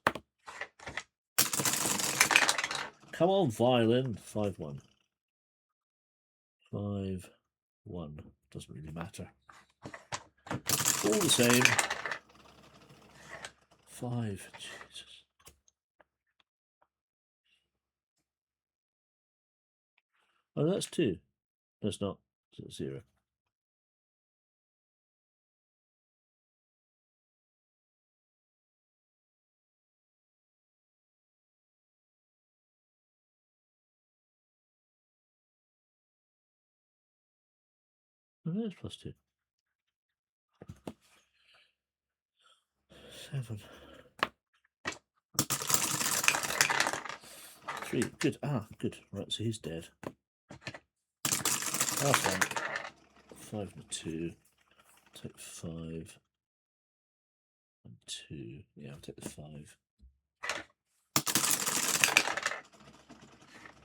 Come on, violin. 5, 1. 5, 1. Doesn't really matter. All the same. 5. Jesus. Oh, that's 2. No, it's not. It's 0. Oh, there's +2. 7. 3. Good. Ah, good. Right, so he's dead. Last one. 5 and 2. Take 5 and 2. Yeah, I'll take the 5.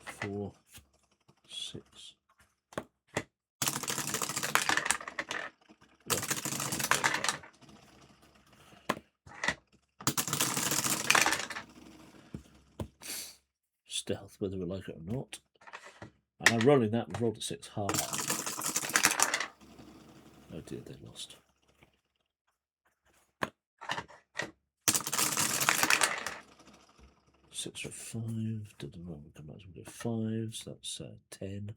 4, 6. Yeah. Stealth, whether we like it or not. And I'm rolling that. We've rolled a 6 hard. Oh dear, they lost. Six or 5. Did the wrong. Come back. We'll go 5. So that's 10.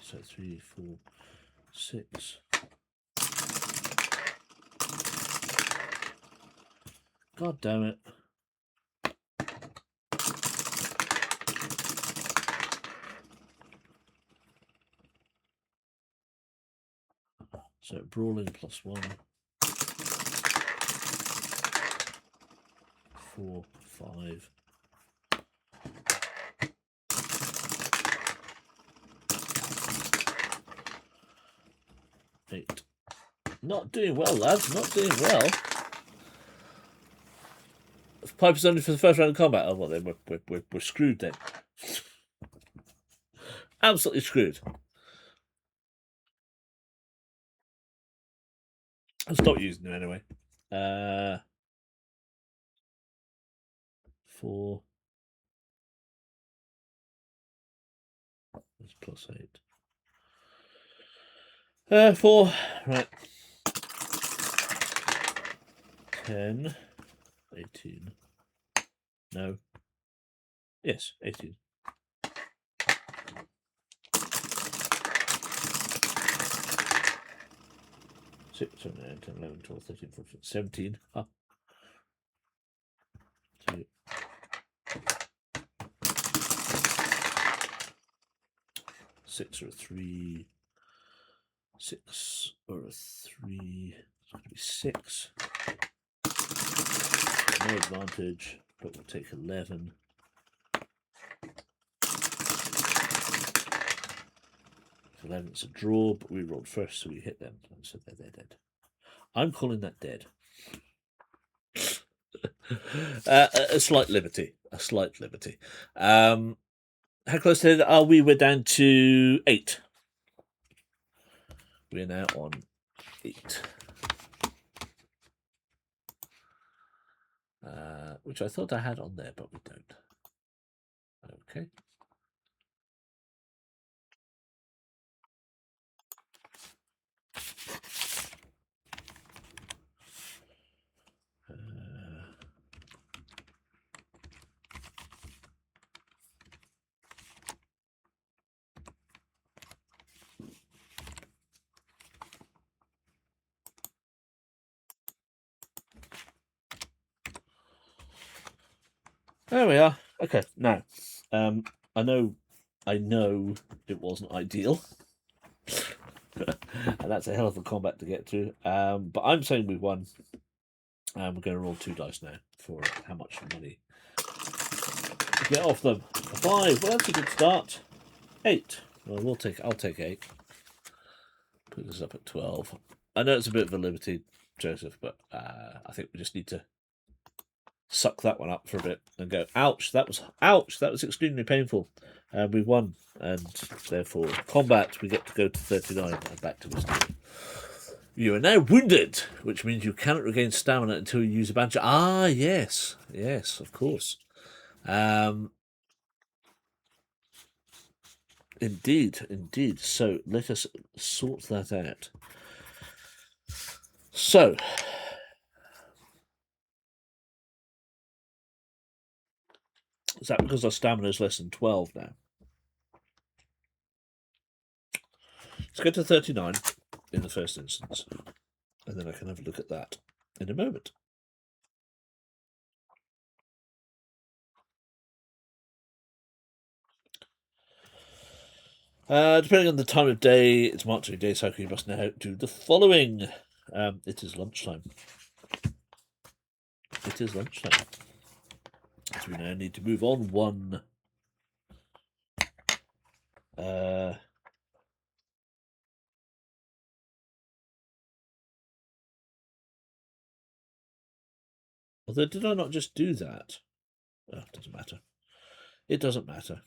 So 3, 4, 6. God damn it. So brawling +1. 4, 5. 8. Not doing well, lads. Not doing well. Piper's only for the first round of combat. Oh, well, then we're screwed then. Absolutely screwed. I'll stop using them anyway. 4 that's +8. 4, right. 10, 18. No. Yes, 18. 6, 7, 8, 10, 11, 12, 13, 14, 17. Huh. 2. 6 or a 3. 6 or a 3. It's going to be 6. No advantage, but we'll take 11. 11, it's a draw, but we rolled first, so we hit them. So they're dead. I'm calling that dead. A slight liberty. How close to it are we? We're down to 8. We're now on 8. Which I thought I had on there, but we don't. Okay. There we are. Okay, now, I know it wasn't ideal, and that's a hell of a combat to get to. But I'm saying we've won, and we're going to roll 2 dice now for how much money. Get off them. 5. Well, that's a good start. 8. Well, I'll take 8. Put this up at 12. I know it's a bit of a liberty, Joseph, but I think we just need to suck that one up for a bit and go, ouch, that was extremely painful. And we won, and therefore combat, we get to go to 39 and back to wisdom. You are now wounded, which means you cannot regain stamina until you use a banter. Ah, yes, of course. Indeed. So let us sort that out. So, is that because our stamina is less than 12 now? Let's go to 39 in the first instance, and then I can have a look at that in a moment. Depending on the time of day, it's marching day cycle, you must now do the following. It is lunchtime. So we now need to move on 1. Although, did I not just do that? Oh, it doesn't matter. It doesn't matter.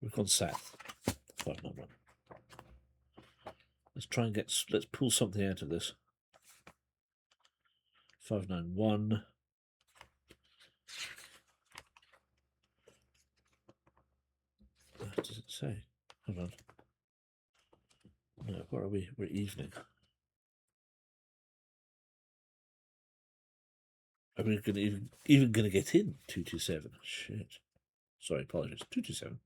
We've gone south. 591. Let's pull something out of this. 591. What does it say? Hold on. No, where are we? We're evening. Are we even going to get in 227? Shit. Sorry, apologies. 227.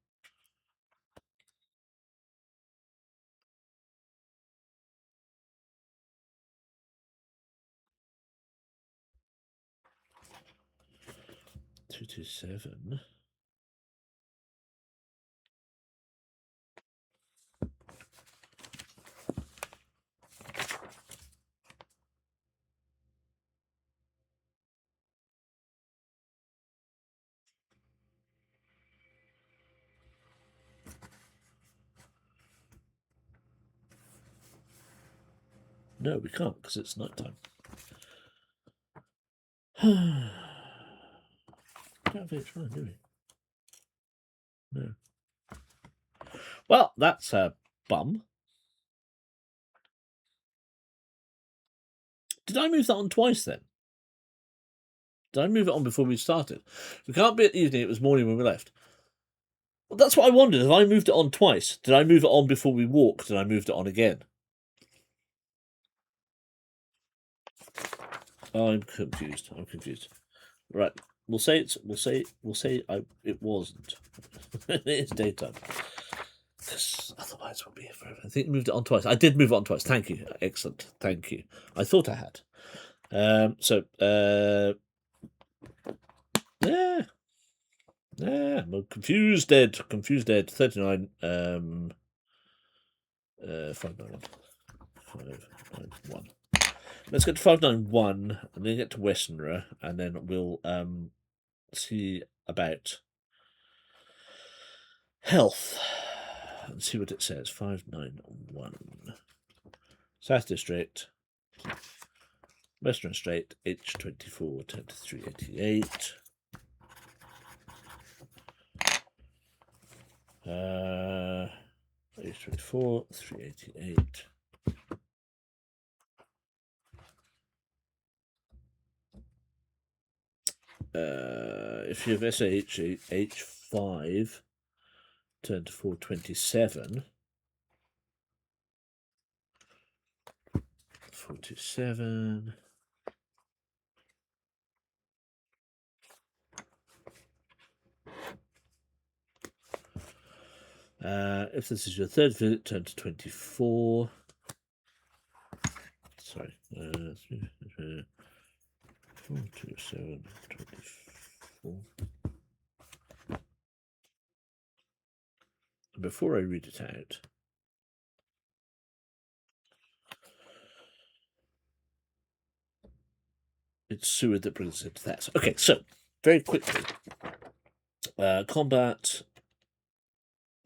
No, we can't because it's night time. Don't have H1, do we? No. Well, that's Bum. Did I move that on twice then? Did I move it on before we started? We can't be at evening, it was morning when we left. Well, that's what I wondered. If I moved it on twice, did I move it on before we walked and I moved it on again? I'm confused. Right. We'll say it wasn't. It's daytime. Because otherwise we'll be here forever. I think I moved it on twice. I did move it on twice. Thank you. Excellent. Thank you. I thought I had. Yeah, I'm confused dead. 39. 591. 591. Let's get to 591 and then get to Westenra, and then we'll see about health and see what it says. 591. South District, Western Strait, H24, 2388. H24, 388. If you have SH, H5, turn to 427. 47. If this is your third visit, turn to 24. Sorry. 427, 24. Before I read it out, it's Seward that brings us into that. Okay, so very quickly, combat,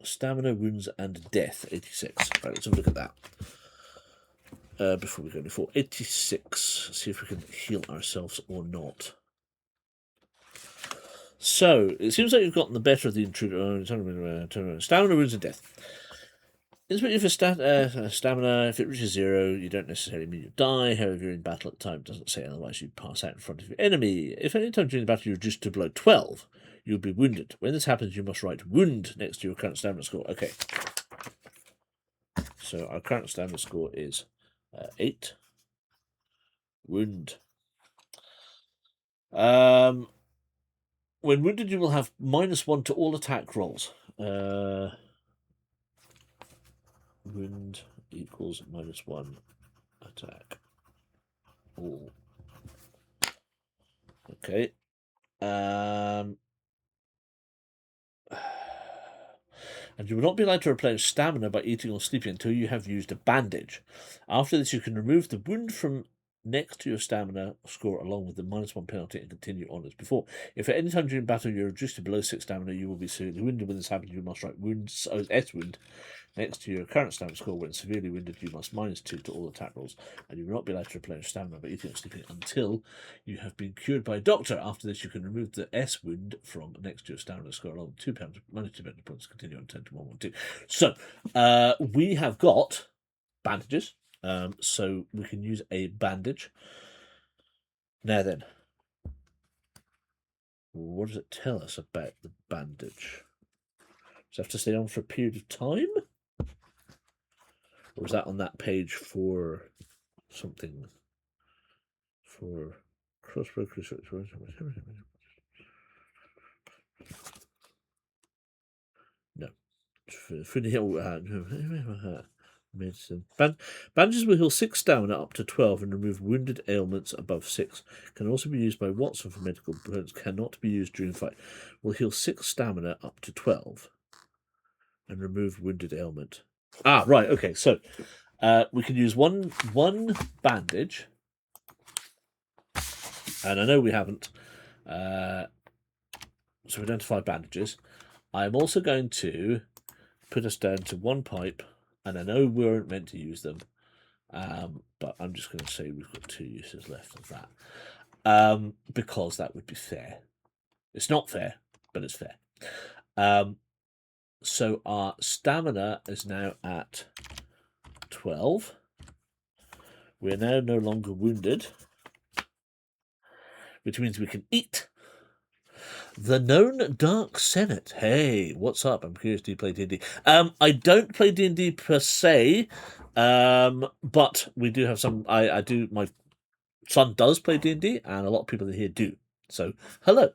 stamina, wounds, and death. 86. Right, let's have a look at that. Before we go any further, 86. See if we can heal ourselves or not. So it seems like you've gotten the better of the intruder. Stamina, wounds, and death. Inspecting for stamina, if it reaches 0, you don't necessarily mean you die. However, you're in battle at the time, it doesn't say otherwise, you pass out in front of your enemy. If any time during the battle you're reduced to below 12, you'll be wounded. When this happens, you must write wound next to your current stamina score. Okay. So our current stamina score is 8. Wound. When wounded, you will have -1 to all attack rolls. Wound equals -1 attack. All. Okay. And you will not be allowed to replenish stamina by eating or sleeping until you have used a bandage. After this, you can remove the wound from next to your stamina score along with the -1 penalty and continue on as before. If at any time during battle you're reduced to below 6 stamina, you will be severely wounded. When this happens, you must write wounds, S wound next to your current stamina score. When severely wounded, you must -2 to all attack rolls, and you will not be allowed to replenish stamina by eating or sleeping until you have been cured by a doctor. After this, you can remove the S wound from next to your stamina score along with -2 penalty points. Continue on 10 to 112. So we have got bandages. So we can use a bandage. Now then, what does it tell us about the bandage? Does it have to stay on for a period of time? Or is that on that page for something? For crossbow research? No. For the medicine. Bandages will heal 6 stamina up to 12 and remove wounded ailments above 6. Can also be used by Watson for medical purposes. Cannot be used during fight. Will heal 6 stamina up to 12 and remove wounded ailment. Ah, right. Okay, so we can use one bandage, and I know we haven't. So we identify bandages. I'm also going to put us down to 1 pipe. And I know we weren't meant to use them, but I'm just going to say we've got 2 uses left of that, because that would be fair. It's not fair, but it's fair. So our stamina is now at 12. We're now no longer wounded, which means we can eat. The known Dark Senate. Hey, what's up? I'm curious. Do you play D&D? I don't play D&D per se, but we do have some. I do. My son does play D&D, and a lot of people in here do. So, hello.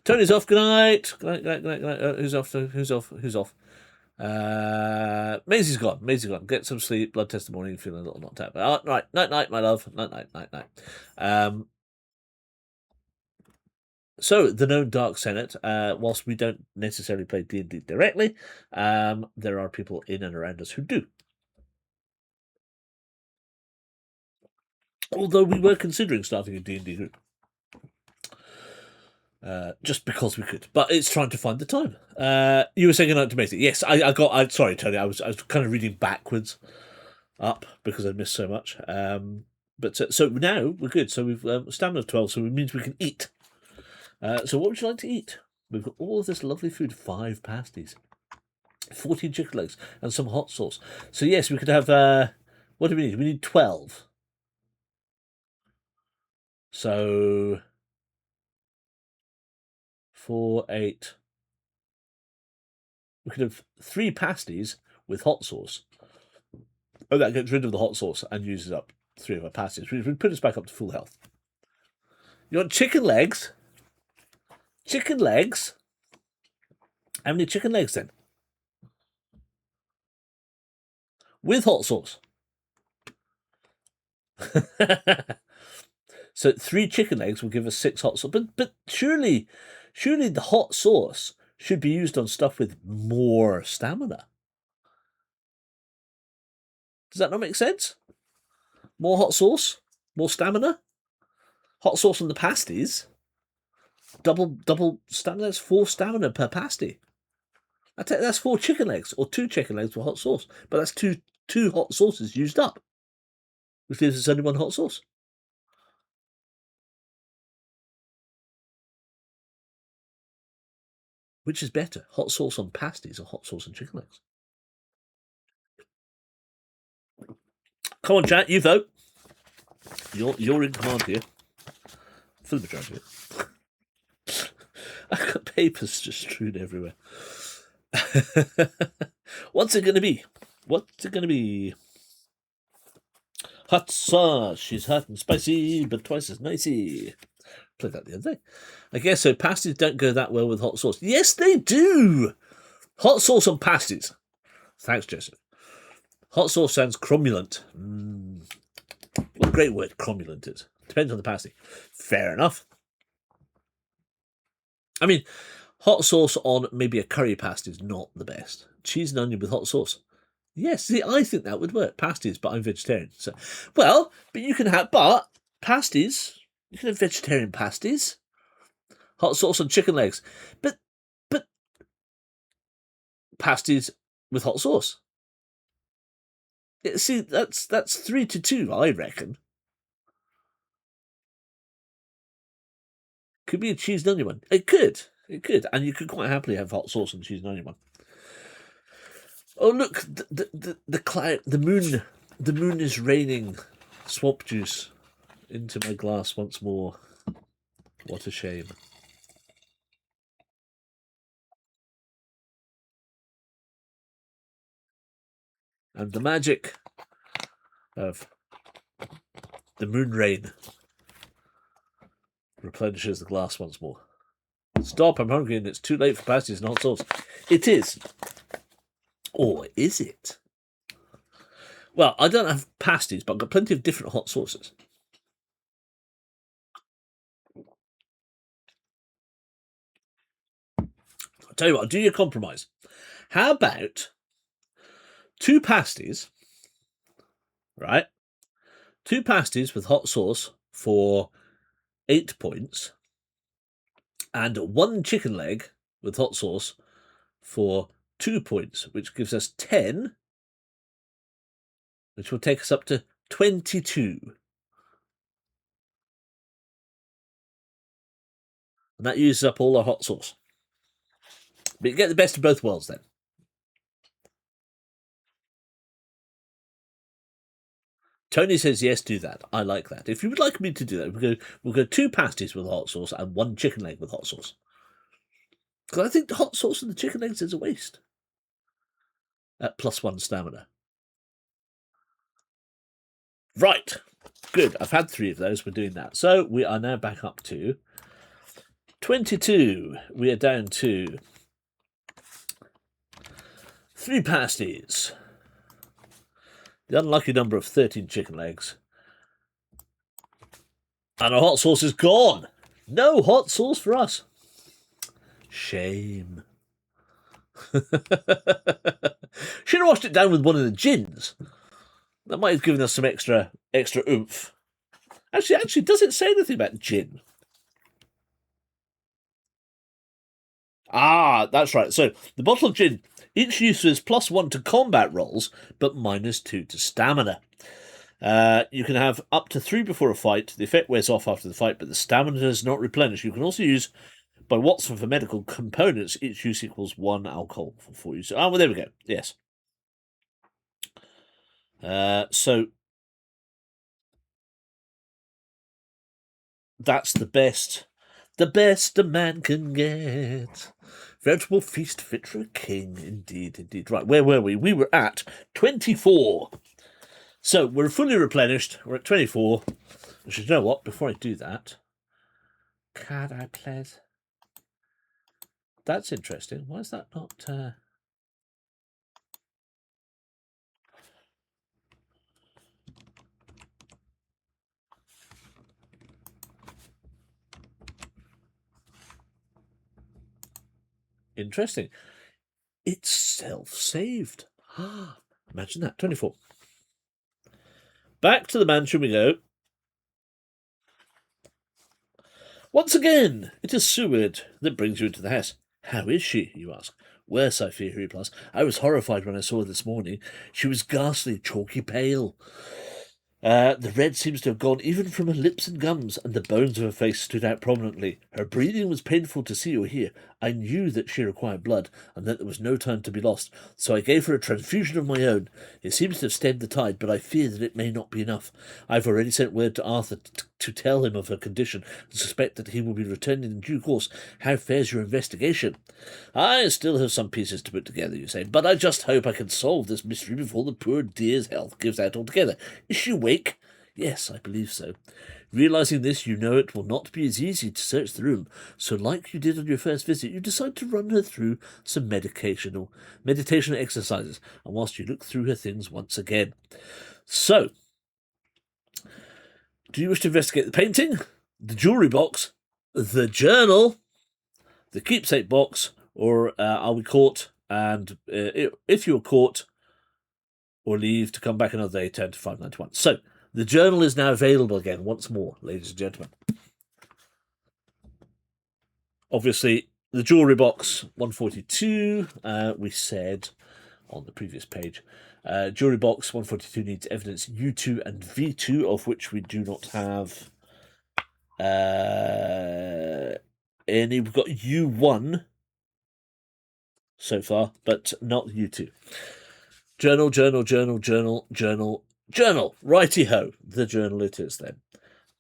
Tony's off. Good night. Good night. Good night. Good night. Good night. Who's off? Who's off? Who's off? Maisie's gone. Maisie's gone. Get some sleep. Blood test in the morning. Feeling a little knocked out. But, right. Night, night, my love. Night, night, night, night. So the known Dark Senate, whilst we don't necessarily play D&D directly, there are people in and around us who do. Although we were considering starting a D&D group. Just because we could. But it's trying to find the time. You were saying goodnight to Maisie. Yes, sorry, Tony, I was kind of reading backwards up because I missed so much. But so now we're good. So we've stamina of 12, so it means we can eat. So what would you like to eat? We've got all of this lovely food, 5 pasties, 14 chicken legs, and some hot sauce. So yes, we could have, what do we need? We need 12. So 4, 8. We could have 3 pasties with hot sauce. Oh, that gets rid of the hot sauce and uses up 3 of our pasties, which would put us back up to full health. You want chicken legs? Chicken legs? How many chicken legs then? With hot sauce. So 3 chicken legs will give us 6 hot sauce. But surely the hot sauce should be used on stuff with more stamina. Does that not make sense? More hot sauce, more stamina. Hot sauce on the pasties. Double stamina. That's 4 stamina per pasty. That's 4 chicken legs, or 2 chicken legs with hot sauce. But that's two hot sauces used up, which leaves us only 1 hot sauce. Which is better, hot sauce on pasties or hot sauce on chicken legs? Come on, chat, you vote. You're in command here. For the majority of it. I've got papers just strewn everywhere. What's it going to be? What's it going to be? Hot sauce. She's hot and spicy, but twice as nicey. Played that the other day. I guess so. Pasties don't go that well with hot sauce. Yes, they do. Hot sauce on pasties. Thanks, Joseph. Hot sauce sounds cromulent. What a great word cromulent is. Depends on the pasty. Fair enough. I mean, hot sauce on maybe a curry pasty is not the best. Cheese and onion with hot sauce. Yes, see, I think that would work. Pasties, but I'm vegetarian. So, well, but you can have, pasties, you can have vegetarian pasties. Hot sauce on chicken legs. But pasties with hot sauce. See, that's 3-2, I reckon. Could be a cheese and onion one. It could, and you could quite happily have hot sauce and cheese and onion one. Oh look, the cloud, the moon is raining swamp juice into my glass once more. What a shame. And the magic of the moon rain replenishes the glass once more. Stop, I'm hungry and it's too late for pasties and hot sauce. It is. Or is it? Well, I don't have pasties, but I've got plenty of different hot sauces. I'll tell you what, I'll do you a compromise. How about 2 pasties, right? 2 pasties with hot sauce for 8 points, and 1 chicken leg with hot sauce for 2 points, which gives us 10, which will take us up to 22. And that uses up all our hot sauce. But you get the best of both worlds then. Tony says yes, do that. I like that. If you would like me to do that, we'll go 2 pasties with hot sauce and 1 chicken leg with hot sauce. Because I think the hot sauce and the chicken legs is a waste. At +1 stamina. Right. Good. I've had 3 of those. We're doing that. So we are now back up to 22. We are down to 3 pasties. The unlucky number of 13 chicken legs. And our hot sauce is gone. No hot sauce for us. Shame. Should have washed it down with one of the gins. That might have given us some extra oomph. Actually, does it say anything about gin? Ah, that's right. So the bottle of gin, each use is +1 to combat rolls, but -2 to stamina. You can have up to 3 before a fight. The effect wears off after the fight, but the stamina is not replenished. You can also use by Watson for medical components. Each use equals 1 alcohol for 4 use. Ah, well, there we go. Yes. So that's the best a man can get. Veritable feast fit for a king, indeed. Right, where were we? We were at 24. So we're fully replenished. We're at 24. Which, you know what? Before I do that, can I please? That's interesting. Why is that not? Interesting. It's self-saved. Imagine that. 24. Back to the mansion we go. Once again, it is Seward that brings you into the house. How is she, you ask? Worse, I fear, he replies. I was horrified when I saw her this morning. She was ghastly, chalky pale. The red seems to have gone even from her lips and gums, and the bones of her face stood out prominently. Her breathing was painful to see or hear. I knew that she required blood, and that there was no time to be lost, so I gave her a transfusion of my own. It seems to have stemmed the tide, but I fear that it may not be enough. I've already sent word to Arthur to tell him of her condition, and suspect that he will be returning in due course. How fares your investigation? I still have some pieces to put together, you say, but I just hope I can solve this mystery before the poor dear's health gives out altogether. Is she awake? Yes, I believe so. Realizing this, you know it will not be as easy to search the room, so like you did on your first visit, you decide to run her through some meditation exercises, and whilst you look through her things once again. So, do you wish to investigate the painting, the jewellery box, the journal, the keepsake box, or are we caught? And if you're caught, or leave to come back another day, 10 to 591. So, the journal is now available again, once more, ladies and gentlemen. Obviously, the jewellery box, 142, we said on the previous page. Jewellery box, 142 needs evidence U2 and V2, of which we do not have any. We've got U1 so far, but not U2. Journal. Righty-ho. The journal it is then.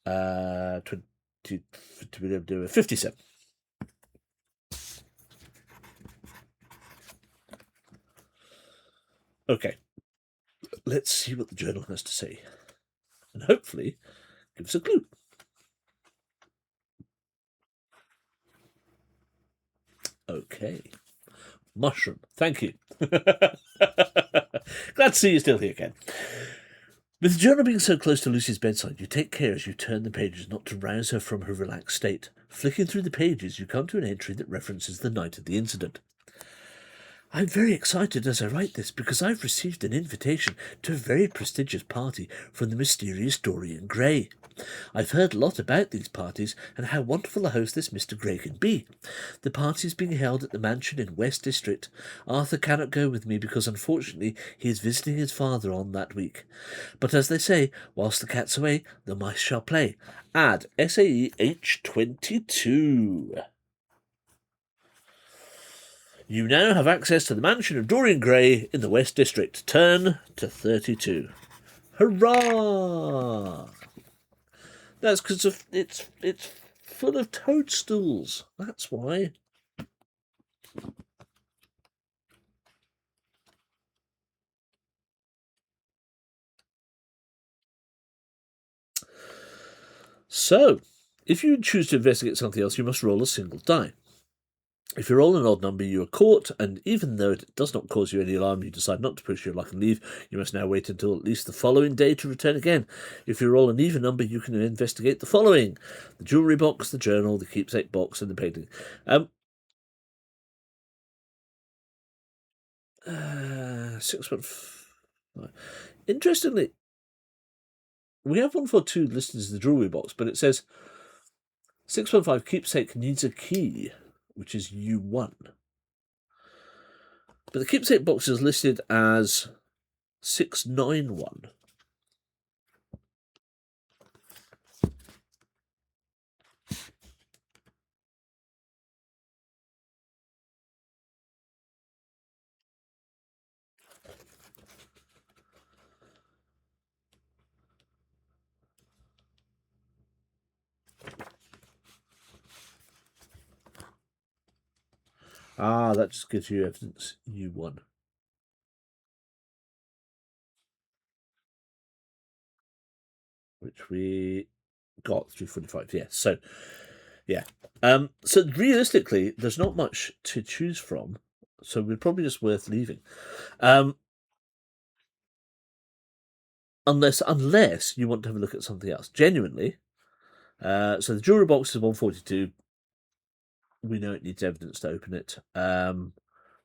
57. Okay. Let's see what the journal has to say. And hopefully give us a clue. Okay. Mushroom. Thank you. Glad to see you still here, Ken. With the journal being so close to Lucy's bedside, you take care as you turn the pages not to rouse her from her relaxed state. Flicking through the pages, you come to an entry that references the night of the incident. I'm very excited as I write this because I've received an invitation to a very prestigious party from the mysterious Dorian Gray. I've heard a lot about these parties and how wonderful a host this Mr. Gray can be. The party is being held at the mansion in West District. Arthur cannot go with me because unfortunately he is visiting his father on that week. But as they say, whilst the cat's away, the mice shall play. Add SAE H22. You now have access to the mansion of Dorian Gray in the West District. Turn to 32. Hurrah! That's because it's full of toadstools. That's why. So, if you choose to investigate something else, you must roll a single die. If you roll an odd number, you are caught, and even though it does not cause you any alarm, you decide not to push your luck and leave. You must now wait until at least the following day to return again. If you roll an even number, you can investigate the following: the jewellery box, the journal, the keepsake box, and the painting. 6.5. Interestingly, we have 142 listed as the jewellery box, but it says 6.5 keepsake needs a key, which is U1. But the keepsake box is listed as 691. Ah, that just gives you evidence U1. Which we got through 45, yes. So, yeah. So realistically, there's not much to choose from, so we're probably just worth leaving. Unless you want to have a look at something else. Genuinely. So the jewellery box is 142. We know it needs evidence to open it. The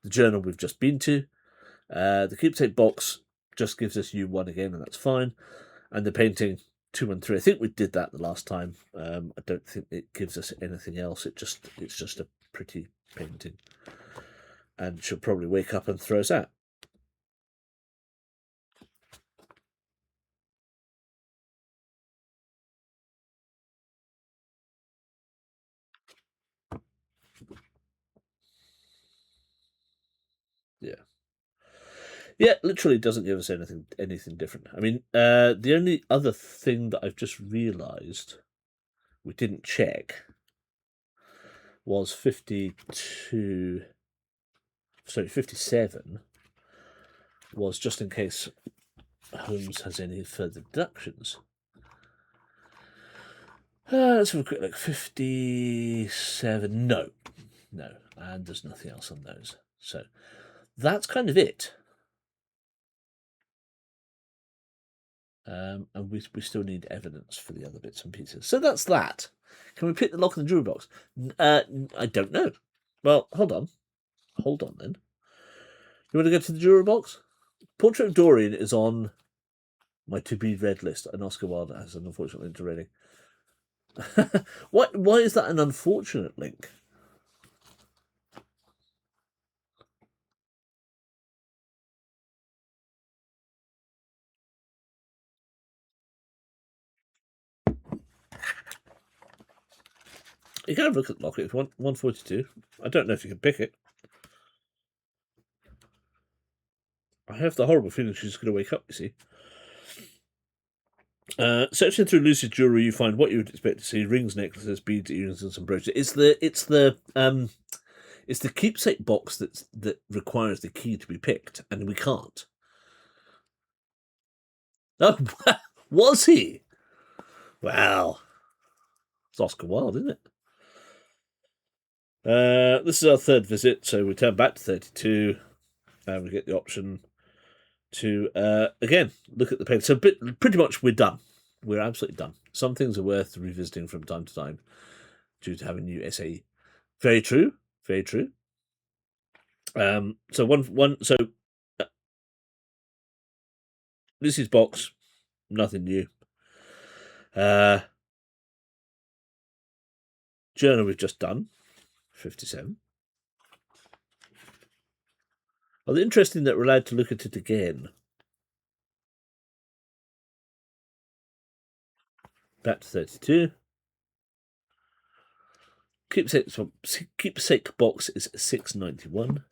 journal we've just been to. The keepsake box just gives us U1 again, and that's fine. And the painting 213. I think we did that the last time. I don't think it gives us anything else. It's just a pretty painting, and she'll probably wake up and throw us out. Yeah. Yeah, literally doesn't give us anything different. I mean, the only other thing that I've just realised we didn't check was 52. Sorry, 57 was just in case Holmes has any further deductions. Let's have a quick look. 57. No, and there's nothing else on those. So that's kind of it. And we still need evidence for the other bits and pieces. So that's that. Can we pick the lock in the jewelry box? I don't know. Well, hold on then. You want to go to the jewelry box? Portrait of Dorian is on my to-be-read list, and Oscar Wilde has an unfortunate link to reading. Why is that an unfortunate link? You can have a look at the locket. It's 142. I don't know if you can pick it. I have the horrible feeling she's going to wake up, you see. Searching through Lucy's jewellery, you find what you would expect to see: rings, necklaces, beads, earrings, and some brooches. It's the keepsake box that requires the key to be picked, and we can't. Oh, was he? Well, it's Oscar Wilde, isn't it? This is our third visit, so we turn back to 32, and we get the option to again look at the painting. So pretty much we're done. We're absolutely done. Some things are worth revisiting from time to time due to having new SAE. Very true. Very true. So Lucy's box, nothing new. Journal we've just done, 57. Well, interesting that we're allowed to look at it again. Back to 32. Keepsake box is £6.91.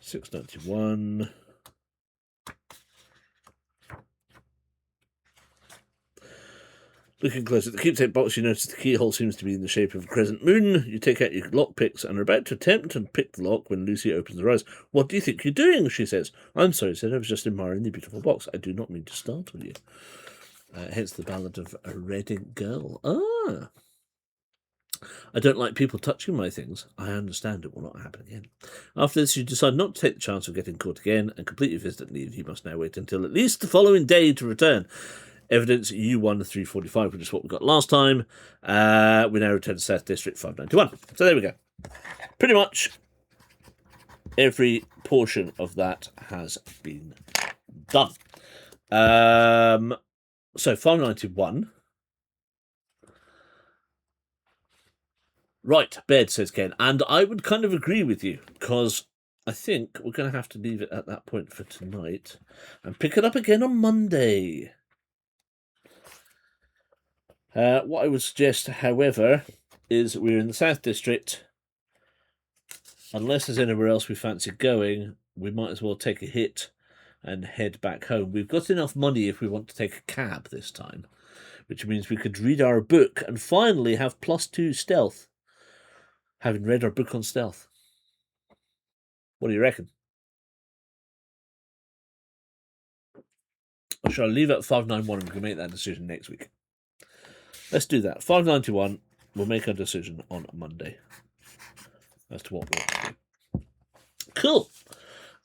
£6.91. Looking closer at the keepsake box, you notice the keyhole seems to be in the shape of a crescent moon. You take out your lock picks and are about to attempt to pick the lock when Lucy opens her eyes. "What do you think you're doing?" she says. "I'm sorry," said I was just admiring the beautiful box. I do not mean to startle you. Hence the ballad of a Reading girl. Ah. I don't like people touching my things. I understand it will not happen again. After this, you decide not to take the chance of getting caught again and complete your visit and leave. You must now wait until at least the following day to return. Evidence you won 345, which is what we got last time. We now return to South District 591. So there we go. Pretty much every portion of that has been done. So 591. Right, bed, says Ken. And I would kind of agree with you, because I think we're going to have to leave it at that point for tonight and pick it up again on Monday. What I would suggest, however, is we're in the South District. Unless there's anywhere else we fancy going, we might as well take a hit and head back home. We've got enough money if we want to take a cab this time, which means we could read our book and finally have +2 stealth, having read our book on stealth. What do you reckon? Or shall I leave it at 591 and we can make that decision next week? Let's do that. 591, we'll make our decision on Monday as to what we want to do. Cool.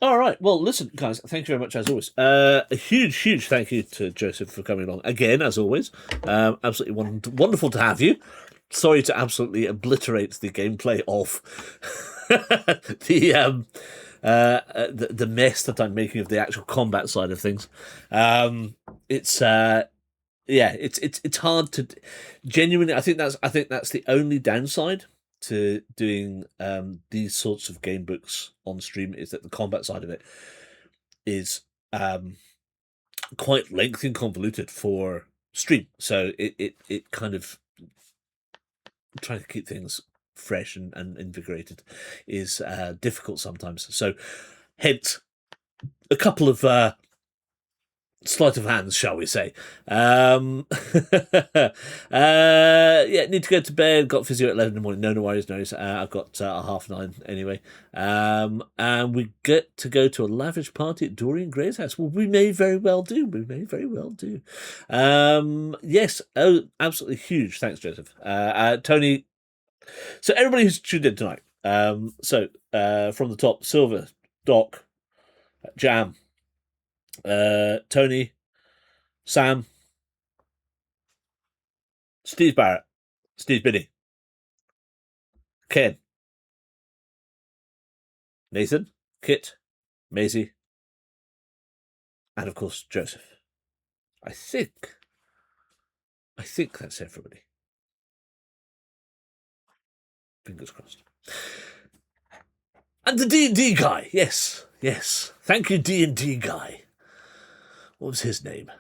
All right. Well, listen, guys, thank you very much as always. A huge thank you to Joseph for coming along again, as always. Absolutely wonderful to have you. Sorry to absolutely obliterate the gameplay of the mess that I'm making of the actual combat side of things. It's hard to genuinely. I think that's the only downside to doing these sorts of game books on stream, is that the combat side of it is quite lengthy and convoluted for stream. So it kind of trying to keep things fresh and invigorated is difficult sometimes. So hence a couple of sleight of hands, shall we say. Need to go to bed. Got physio at 11 in the morning. No worries. I've got 9:30 anyway. And we get to go to a lavish party at Dorian Gray's house. Well, we may very well do. Yes. Oh, absolutely huge. Thanks, Joseph. Tony. So everybody who's tuned in tonight. From the top, Silver, Doc, Jam, Tony, Sam, Steve Barrett, Steve Binney, Ken, Nathan, Kit, Maisie, and of course Joseph. I think that's everybody. Fingers crossed. And the D&D guy, yes. Thank you, D&D guy. What was his name?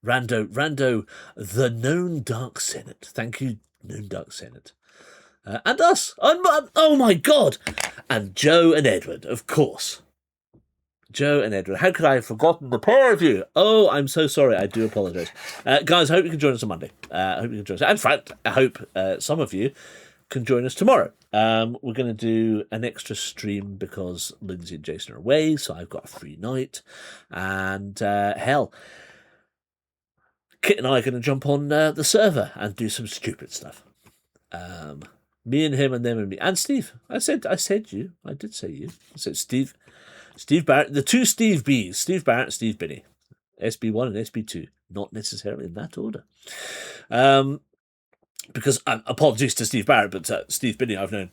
Rando, the Known Dark Senate. Thank you, Known Dark Senate. And us. Oh my God. And Joe and Edward, of course. Joe and Edward. How could I have forgotten the pair of you? Oh, I'm so sorry. I do apologise. Guys, I hope you can join us on Monday. In fact, I hope some of you can join us tomorrow. We're going to do an extra stream because Lindsay and Jason are away, so I've got a free night. And hell, Kit and I are going to jump on the server and do some stupid stuff. Me and him and them and me. And Steve. I said you. I did say you. I said Steve Barrett. The two Steve Bs. Steve Barrett, Steve Binney. SB1 and SB2. Not necessarily in that order. Because apologies to Steve Barrett, but Steve Binney I've known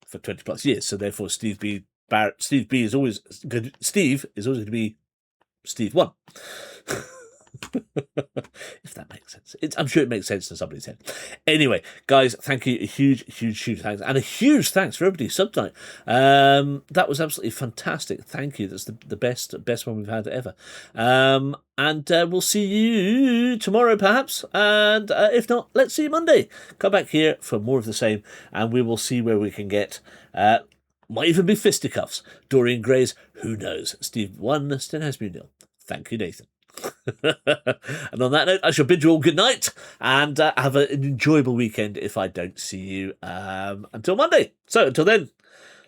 for 20 plus years, so therefore Steve B is always good. Steve is always going to be Steve 1. If that makes sense. I'm sure it makes sense to somebody's head. Anyway, guys, thank you. A huge thanks. And a huge thanks for everybody subbed tonight. That was absolutely fantastic. Thank you. That's the best one we've had ever. And we'll see you tomorrow, perhaps. And if not, let's see you Monday. Come back here for more of the same, and we will see where we can get. Might even be fisticuffs. Dorian Gray's Who Knows? Steve 1, Stenhouse 0. Thank you, Nathan. And on that note, I shall bid you all good night and have an enjoyable weekend if I don't see you until Monday. So until then,